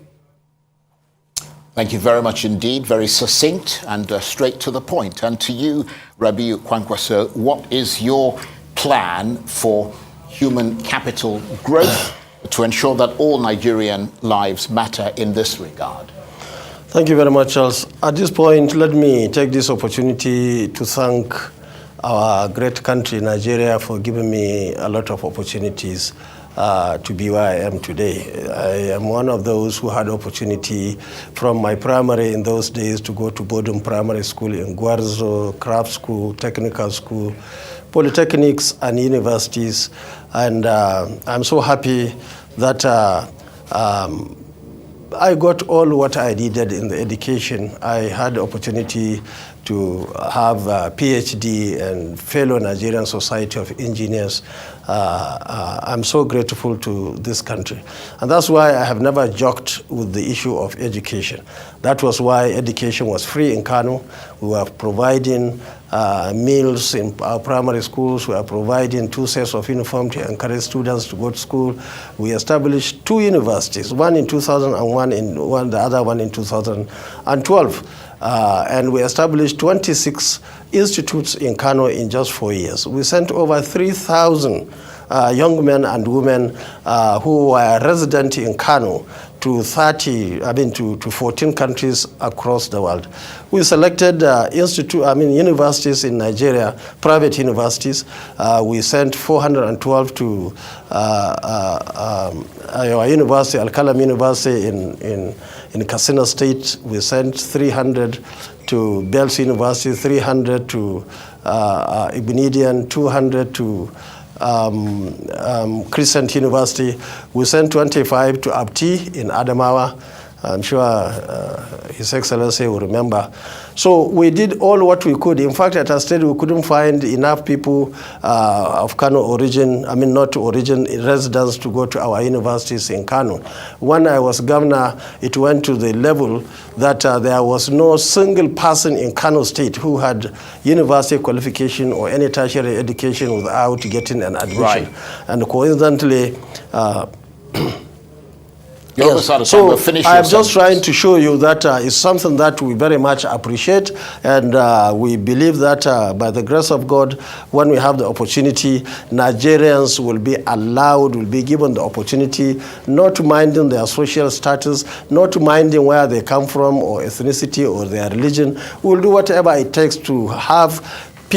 [SPEAKER 1] Thank you very much indeed. Very succinct and straight to the point. And to you, Rabiu Kwakwanso, what is your plan for human capital growth to ensure that all Nigerian lives matter in this regard?
[SPEAKER 3] Thank you very much, Charles. At this point, let me take this opportunity to thank our great country, Nigeria, for giving me a lot of opportunities to be where I am today. I am one of those who had opportunity from my primary in those days to go to Bodum Primary School in Gwarzo, craft school, technical school, polytechnics and universities. And I'm so happy that I got all what I needed in the education. I had the opportunity to have a PhD and fellow Nigerian Society of Engineers. I'm so grateful to this country. And that's why I have never joked with the issue of education. That was why education was free in Kano. We were providing meals in our primary schools. We are providing 2 sets of uniform to encourage students to go to school. We established 2 universities, one in 2001 and the other one in 2012. And we established 26 institutes in Kano in just 4 years. We sent over 3,000 young men and women who were resident in Kano to 14 countries across the world. We selected universities in Nigeria, private universities. We sent 412 to our university, Al-Kalam University in Katsina State. We sent 300 to Bells University, 300 to Ibnidian, 200 to Crescent University. We sent 25 to Abti in Adamawa. I'm sure His Excellency will remember. So we did all what we could. In fact, at a stage, we couldn't find enough people of Kano origin, not origin, residents to go to our universities in Kano. When I was governor, it went to the level that there was no single person in Kano State who had university qualification or any tertiary education without getting an admission. Right. And coincidentally, yes. So I'm just trying to show you that it's something that we very much appreciate, and we believe that by the grace of God, when we have the opportunity, Nigerians will be allowed, will be given the opportunity, not minding their social status, not minding where they come from or ethnicity or their religion. We'll do whatever it takes to have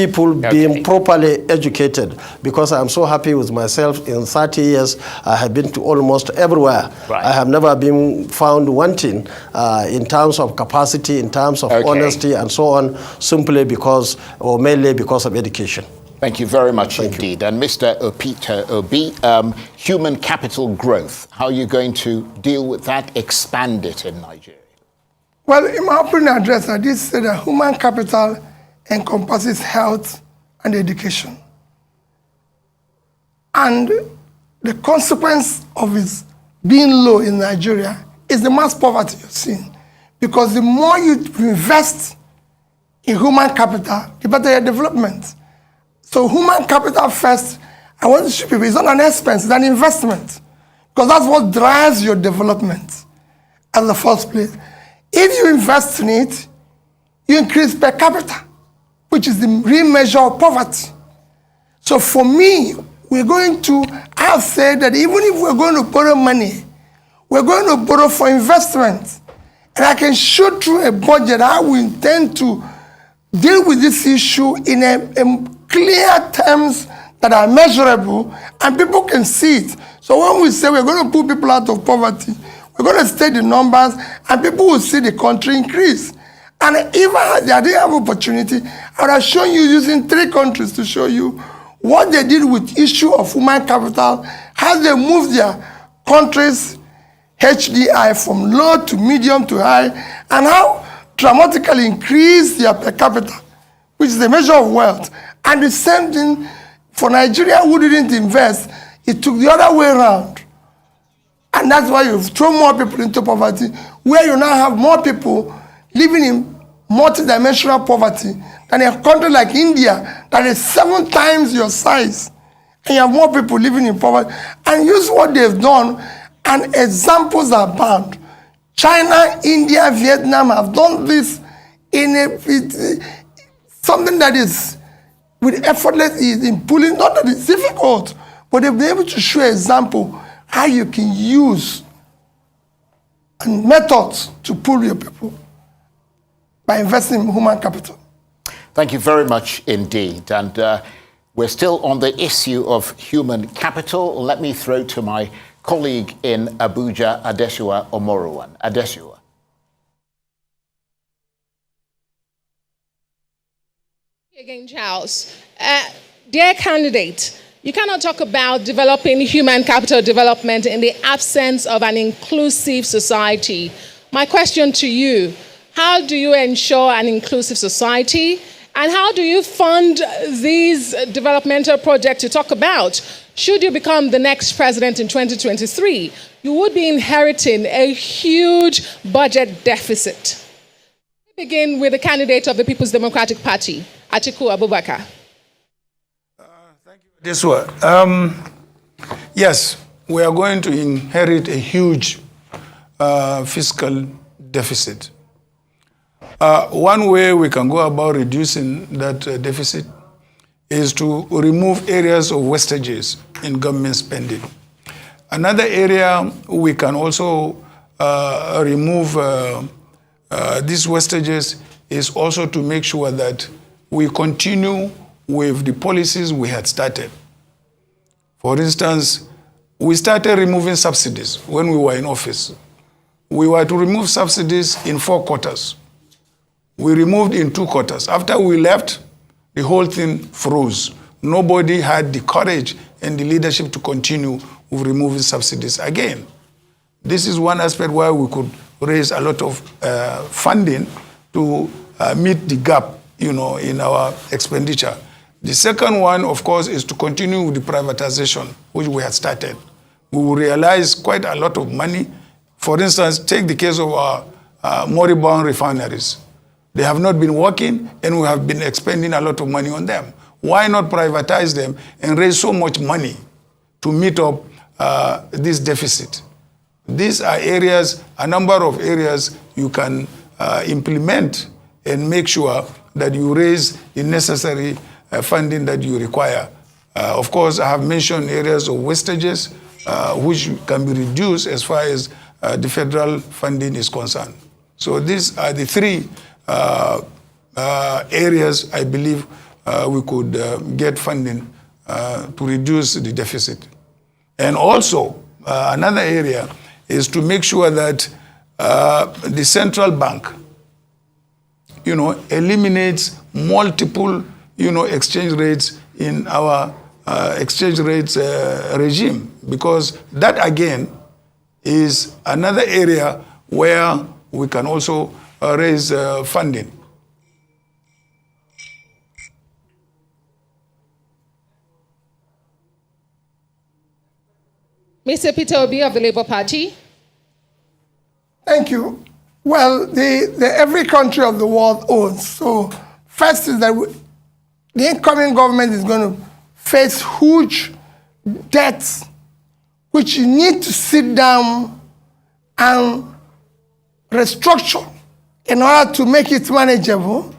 [SPEAKER 3] people being properly educated, because I'm so happy with myself. In 30 years, I have been to almost everywhere.
[SPEAKER 1] Right.
[SPEAKER 3] I have never been found wanting in terms of capacity, in terms of honesty, and so on, simply because, or mainly because of education.
[SPEAKER 1] Thank you very much indeed. And Mr. Peter Obi, human capital growth, how are you going to deal with that, expand it in Nigeria?
[SPEAKER 2] Well, in my opening address, I did say that human capital encompasses health and education. And the consequence of its being low in Nigeria is the mass poverty you're seeing. Because the more you invest in human capital, the better your development. So human capital first, I want to show people, it's not an expense, it's an investment. Because that's what drives your development in the first place. If you invest in it, you increase per capita, which is the real measure of poverty. So for me, we're going to, I have said that even if we're going to borrow money, we're going to borrow for investment. And I can show through a budget how we intend to deal with this issue in clear terms that are measurable and people can see it. So when we say we're going to put people out of poverty, we're going to state the numbers and people will see the country increase. And if I didn't have opportunity, I would have shown you using 3 countries to show you what they did with issue of human capital, how they moved their countries' HDI from low to medium to high, and how dramatically increased their per capita, which is the measure of wealth. And the same thing for Nigeria, who didn't invest, it took the other way around. And that's why you've thrown more people into poverty, where you now have more people living in multidimensional poverty than a country like India that is 7 times your size. And you have more people living in poverty. And use what they've done, and examples are bound. China, India, Vietnam have done this in something that is with effortless ease in pulling, not that it's difficult, but they've been able to show an example how you can use and methods to pull your people by investing in human capital.
[SPEAKER 1] Thank you very much indeed. And we're still on the issue of human capital. Let me throw to my colleague in Abuja, Adesua Omoruwan. Adesua.
[SPEAKER 5] Again, Charles. Dear candidate, you cannot talk about developing human capital development in the absence of an inclusive society. My question to you, how do you ensure an inclusive society? And how do you fund these developmental projects you talk about? Should you become the next president in 2023, you would be inheriting a huge budget deficit. We begin with the candidate of the People's Democratic Party, Atiku Abubakar.
[SPEAKER 4] This one. Yes, we are going to inherit a huge fiscal deficit. One way we can go about reducing that deficit is to remove areas of wastages in government spending. Another area we can also remove these wastages is also to make sure that we continue with the policies we had started. For instance, we started removing subsidies when we were in office. We were to remove subsidies in 4 quarters. We removed in 2 quarters. After we left, the whole thing froze. Nobody had the courage and the leadership to continue with removing subsidies again. This is one aspect where we could raise a lot of funding to meet the gap, in our expenditure. The second one, of course, is to continue with the privatization, which we had started. We will realize quite a lot of money. For instance, take the case of our moribund refineries. They have not been working, and we have been expending a lot of money on them. Why not privatize them and raise so much money to meet up this deficit? These are areas, a number of areas you can implement and make sure that you raise the necessary funding that you require. Of course, I have mentioned areas of wastages, which can be reduced as far as the federal funding is concerned. So these are the 3 areas I believe we could get funding to reduce the deficit. And also, another area is to make sure that the central bank, eliminates multiple, exchange rates in our exchange rates regime, because that again is another area where we can also raise funding.
[SPEAKER 5] Mr. Peter Obi of the Labour Party.
[SPEAKER 2] Thank you. Well, every country of the world owns. So first is that the incoming government is going to face huge debts, which you need to sit down and restructure in order to make it manageable,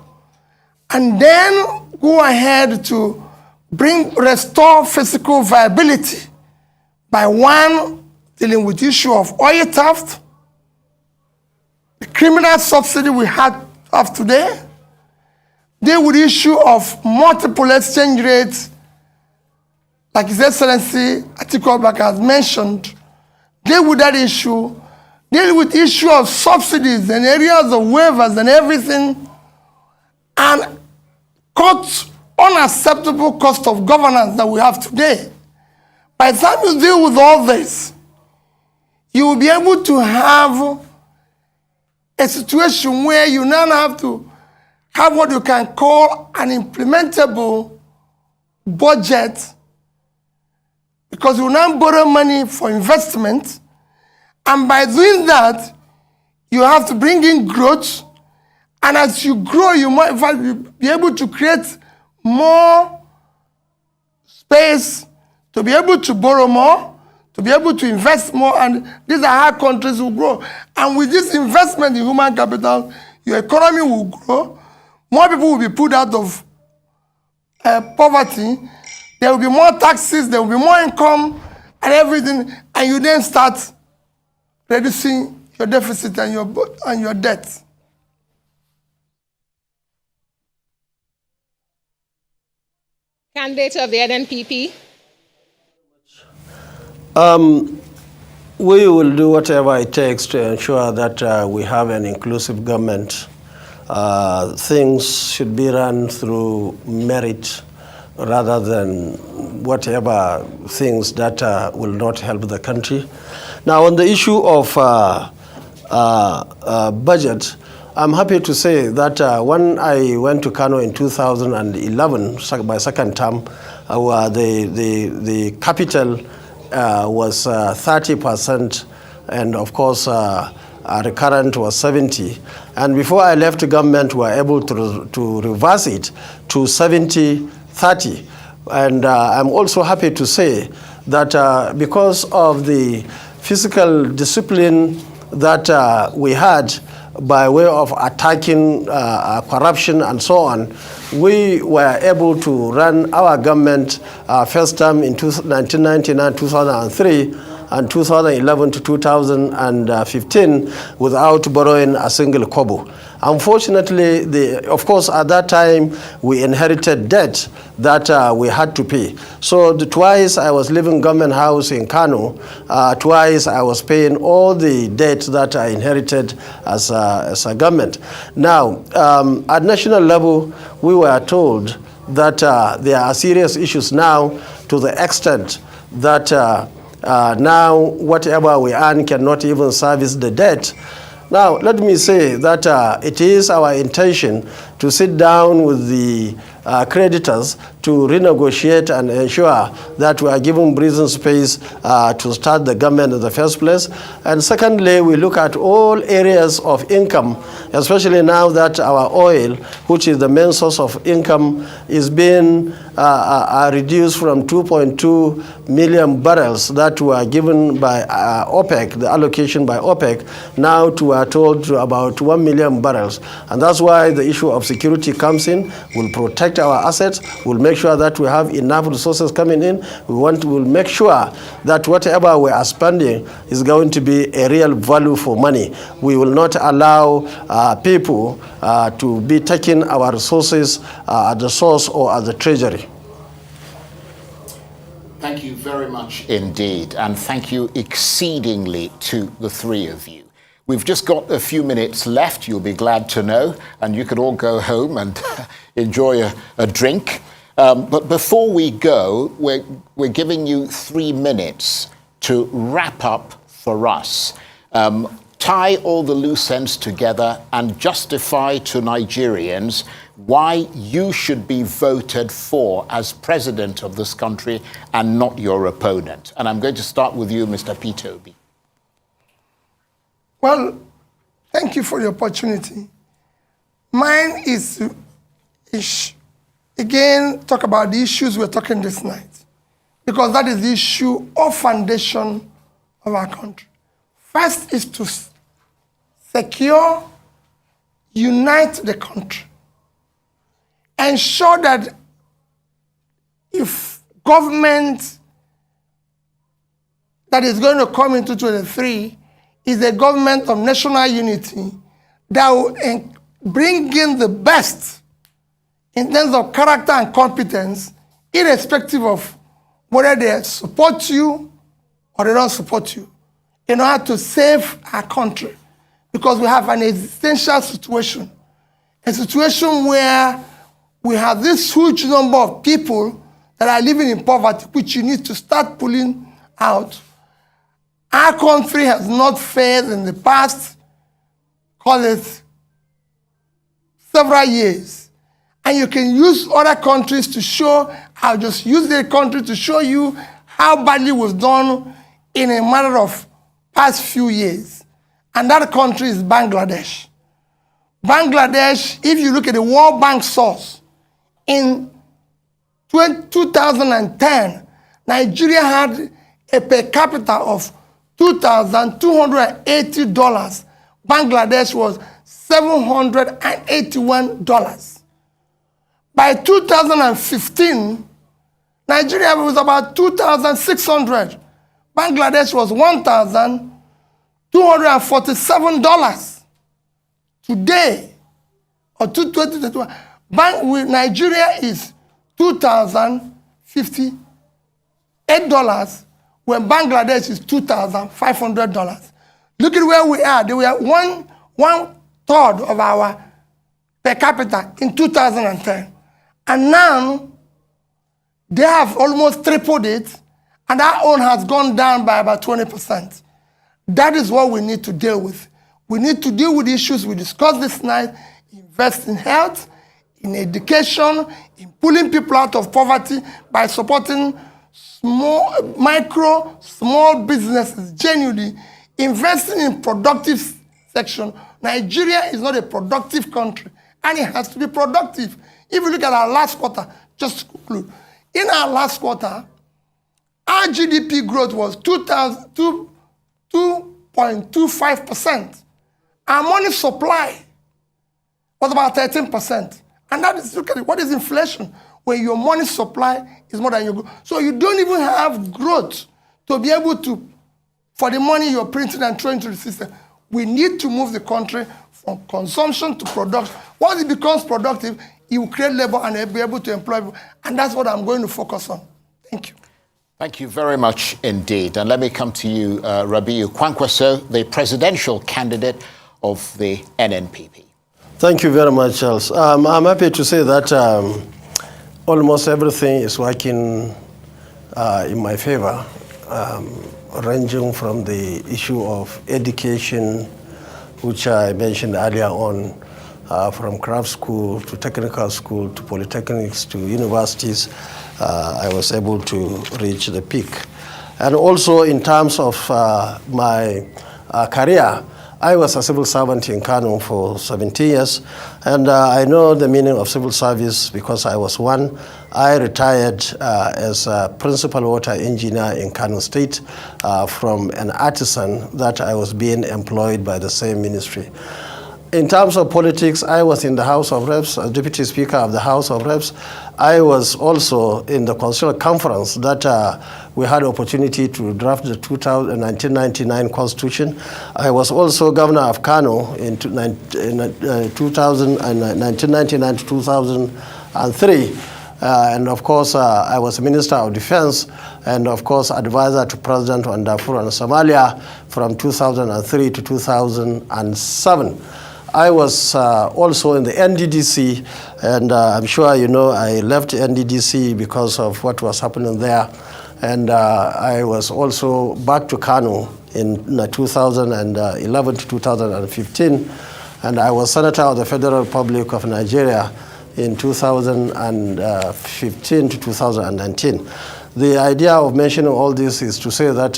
[SPEAKER 2] and then go ahead to restore physical viability by one, dealing with the issue of oil theft, the criminal subsidy we have today, deal with the issue of multiple exchange rates, like His Excellency Atiku has mentioned, deal with that issue, deal with the issue of subsidies and areas of waivers and everything, and cut unacceptable cost of governance that we have today. By the time you deal with all this, you will be able to have a situation where you now have to have what you can call an implementable budget, because you will now borrow money for investment, and by doing that, you have to bring in growth, and as you grow, you might in fact be able to create more space to be able to borrow more, to be able to invest more, and these are how countries will grow. And with this investment in human capital, your economy will grow, more people will be put out of poverty, there will be more taxes, there will be more income, and everything, and you then start reducing your deficit and your debt.
[SPEAKER 5] Candidate of the NNPP.
[SPEAKER 3] We will do whatever it takes to ensure that we have an inclusive government. Things should be run through merit rather than whatever things that will not help the country. Now, on the issue of budget, I'm happy to say that when I went to Kano in 2011, my second term, the capital was 30%, and of course the current was 70. And before I left the government, we were able to reverse it to 70-30. And I'm also happy to say that because of the fiscal discipline that we had by way of attacking corruption and so on, we were able to run our government first term in 1999, 2003, and 2011 to 2015 without borrowing a single kobo. Unfortunately, of course, at that time, we inherited debt that we had to pay. So twice I was living government house in Kano, twice I was paying all the debt that I inherited as a government. Now, at national level, we were told that there are serious issues now to the extent that now whatever we earn cannot even service the debt. Now, let me say that it is our intention to sit down with the creditors to renegotiate and ensure that we are given breathing space to start the government in the first place. And secondly, we look at all areas of income, especially now that our oil, which is the main source of income, is being reduced from 2.2 million barrels that were given by OPEC, the allocation by OPEC, now to, told to about 1 million barrels. And that's why the issue of security comes in. We'll protect protect our assets. We'll make sure that we have enough resources coming in. We'll make sure that whatever we are spending is going to be a real value for money. We will not allow people to be taking our resources at the source or at the treasury.
[SPEAKER 1] Thank you very much indeed, and thank you exceedingly to the three of you. We've just got a few minutes left, you'll be glad to know, and you can all go home and enjoy a drink. But before we go, we're giving you 3 minutes to wrap up for us. Tie all the loose ends together and justify to Nigerians why you should be voted for as president of this country and not your opponent. And I'm going to start with you, Mr. Peter Obi.
[SPEAKER 2] Well, thank you for the opportunity. Mine is again, talk about the issues we're talking this night, because that is the issue of foundation of our country. First is to secure, unite the country, ensure that if government that is going to come into 2023 is a government of national unity that will bring in the best in terms of character and competence, irrespective of whether they support you or they don't support you, in order to save our country. Because we have an existential situation, a situation where we have this huge number of people that are living in poverty, which you need to start pulling out. Our country has not failed in the past, call it several years. And you can use other countries to show, I'll just use the country to show you how badly we've done in a matter of past few years. And that country is Bangladesh. Bangladesh, if you look at the World Bank source, in 2010, Nigeria had a per capita of $2,280. Bangladesh was $781. By 2015, Nigeria was about 2,600. Bangladesh was $1,247. Today, or 2021, Nigeria is $2,058, when Bangladesh is $2,500. Look at where we are. They were one third of our per capita in 2010. And now, they have almost tripled it, and our own has gone down by about 20%. That is what we need to deal with. We need to deal with the issues we discussed this night, invest in health, in education, in pulling people out of poverty by supporting small businesses, genuinely, investing in productive section. Nigeria is not a productive country, and it has to be productive. If you look at our last quarter, just to conclude, in our last quarter, our GDP growth was 2.25%. Our money supply was about 13%. And that is, look at it, what is inflation? When your money supply is more than your growth. So you don't even have growth to be able to, for the money you're printing and throwing into the system. We need to move the country from consumption to production. Once it becomes productive, it will create labor and be able to employ people. And that's what I'm going to focus on. Thank you.
[SPEAKER 1] Thank you very much indeed. And let me come to you, Rabiu Kwakwanso, the presidential candidate of the NNPP.
[SPEAKER 3] Thank you very much, Charles. I'm happy to say that almost everything is working in my favor, ranging from the issue of education, which I mentioned earlier on, from craft school to technical school to polytechnics to universities. I was able to reach the peak. And also in terms of my career, I was a civil servant in Kano for 17 years, and I know the meaning of civil service because I was one. I retired as a principal water engineer in Kano State from an artisan that I was being employed by the same ministry. in terms of politics, I was in the House of Reps, as Deputy Speaker of the House of Reps. I was also in the Constitutional Conference that we had opportunity to draft the 1999 Constitution. I was also Governor of Kano in 1999 to 2003. And of course, I was Minister of Defense and of course, advisor to President on Darfur and Somalia from 2003 to 2007. I was also in the NDDC, and I'm sure you know I left NDDC because of what was happening there. And I was also back to Kano in 2011 to 2015. And I was Senator of the Federal Republic of Nigeria in 2015 to 2019. The idea of mentioning all this is to say that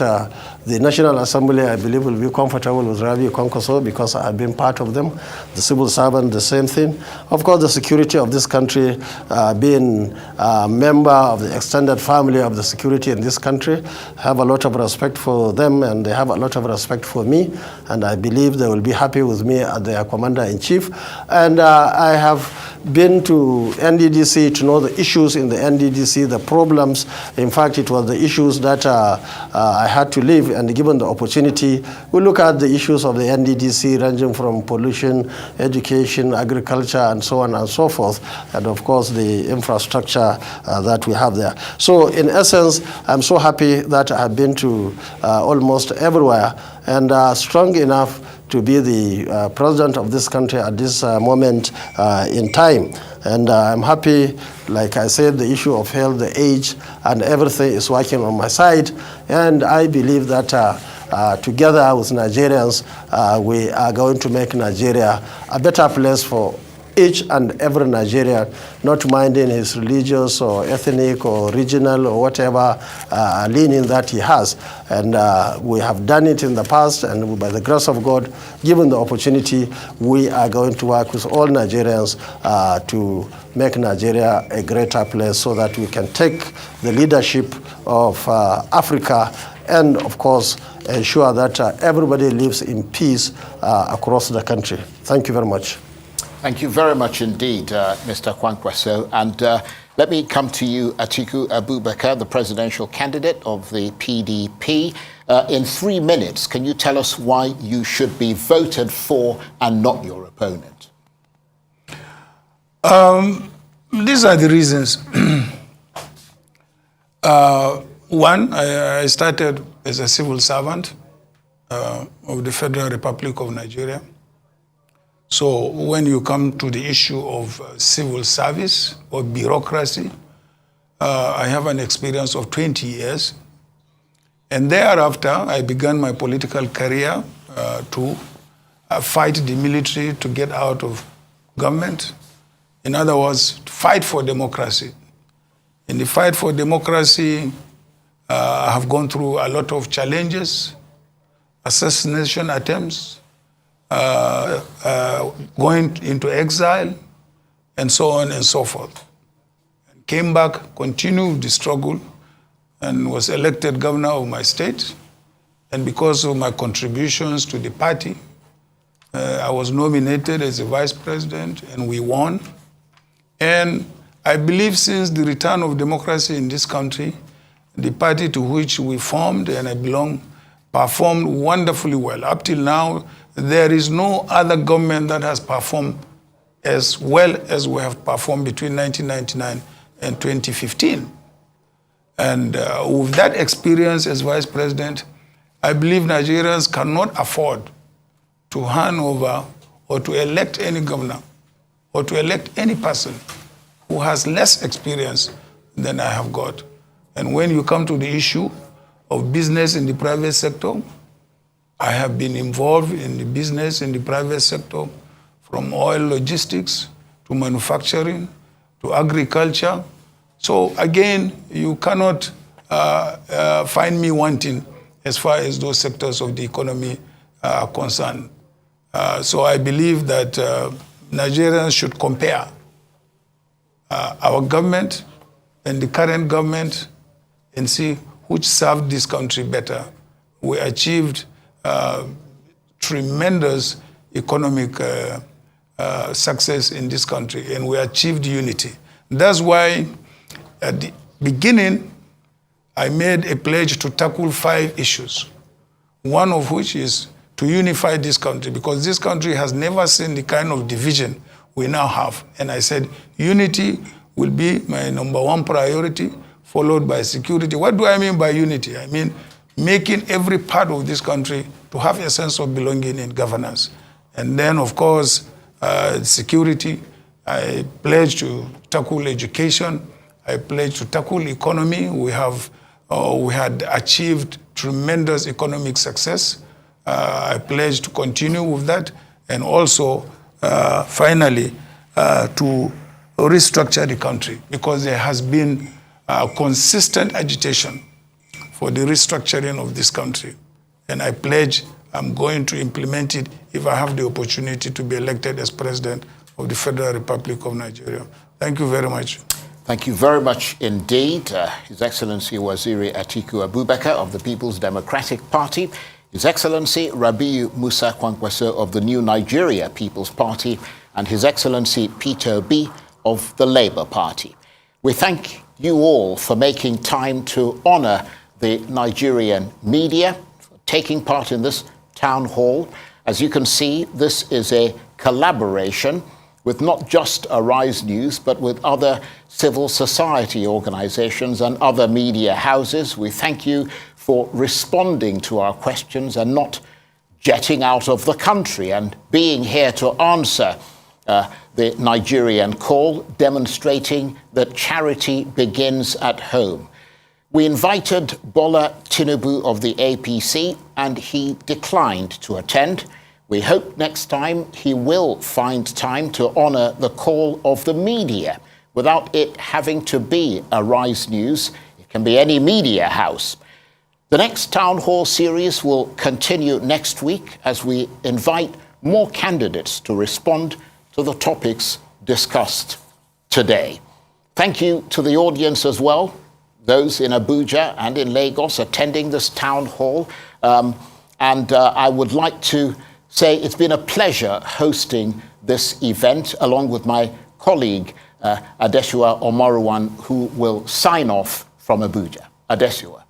[SPEAKER 3] the National Assembly, I believe, will be comfortable with Rabi Kwankwaso because I have been part of them. The civil servant, the same thing. Of course, the security of this country, being a member of the extended family of the security in this country, have a lot of respect for them and they have a lot of respect for me. And I believe they will be happy with me as their commander-in-chief. And I have been to NDDC to know the issues in the NDDC, the problems. In fact, it was the issues that I had to leave, and given the opportunity, we look at the issues of the NDDC ranging from pollution, education, agriculture, and so on and so forth, and of course the infrastructure that we have there. So in essence, I'm so happy that I've been to almost everywhere and strong enough to be the president of this country at this moment in time. And I'm happy, like I said, the issue of health, the age, and everything is working on my side. And I believe that together with Nigerians, we are going to make Nigeria a better place for each and every Nigerian, not minding his religious or ethnic or regional or whatever leaning that he has. And we have done it in the past, and by the grace of God, given the opportunity, we are going to work with all Nigerians to make Nigeria a greater place so that we can take the leadership of Africa and, of course, ensure that everybody lives in peace across the country. Thank you very much.
[SPEAKER 1] Thank you very much indeed, Mr. Kwankwaso. And let me come to you, Atiku Abubakar, the presidential candidate of the PDP. In 3 minutes, can you tell us why you should be voted for and not your opponent?
[SPEAKER 4] These are the reasons. One, I started as a civil servant of the Federal Republic of Nigeria. So when you come to the issue of civil service or bureaucracy, I have an experience of 20 years. And thereafter, I began my political career to fight the military to get out of government. In other words, to fight for democracy. In the fight for democracy, I have gone through a lot of challenges, assassination attempts, going into exile, and so on and so forth. Came back, continued the struggle, and was elected governor of my state. And because of my contributions to the party, I was nominated as a vice president, and we won. And I believe since the return of democracy in this country, the party to which we formed and I belong performed wonderfully well. Up till now, there is no other government that has performed as well as we have performed between 1999 and 2015. And with that experience as vice president, I believe Nigerians cannot afford to hand over or to elect any governor or to elect any person who has less experience than I have got. And when you come to the issue of business in the private sector, I have been involved in the business in the private sector, from oil logistics to manufacturing to agriculture. So again, you cannot find me wanting as far as those sectors of the economy are concerned. So I believe that Nigerians should compare our government and the current government and see which served this country better. We achieved tremendous economic success in this country, and we achieved unity. That's why at the beginning, I made a pledge to tackle 5 issues, one of which is to unify this country, because this country has never seen the kind of division we now have. And I said, unity will be my #1 priority, followed by security. What do I mean by unity? I mean making every part of this country to have a sense of belonging in governance. And then, of course, security. I pledge to tackle education. I pledge to tackle economy. We had achieved tremendous economic success. I pledge to continue with that, and also, finally, to restructure the country, because there has been consistent agitation for the restructuring of this country. And I pledge I'm going to implement it if I have the opportunity to be elected as President of the Federal Republic of Nigeria. Thank you very much.
[SPEAKER 1] Thank you very much indeed. His Excellency Waziri Atiku Abubakar of the People's Democratic Party, His Excellency Rabiu Musa Kwakwanso of the New Nigeria People's Party, and His Excellency Peter Obi of the Labour Party. We thank you all for making time to honour the Nigerian media, for taking part in this town hall. As you can see, this is a collaboration with not just Arise News, but with other civil society organizations and other media houses. We thank you for responding to our questions and not jetting out of the country and being here to answer the Nigerian call, demonstrating that charity begins at home. We invited Bola Tinubu of the APC, and he declined to attend. We hope next time he will find time to honour the call of the media without it having to be Arise News. It can be any media house. The next Town Hall series will continue next week as we invite more candidates to respond to the topics discussed today. Thank you to the audience as well, those in Abuja and in Lagos attending this Town Hall. I would like to say it's been a pleasure hosting this event along with my colleague, Adesua Omoruwan, who will sign off from Abuja. Adesua.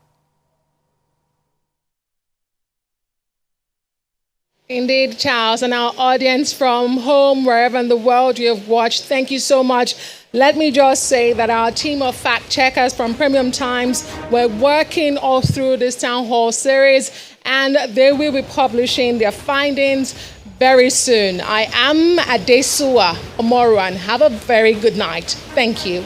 [SPEAKER 5] Indeed, Charles, and our audience from home, wherever in the world you have watched, thank you so much. Let me just say that our team of fact checkers from Premium Times were working all through this Town Hall series, and they will be publishing their findings very soon. I am Adesua Omoruwan. Have a very good night. Thank you.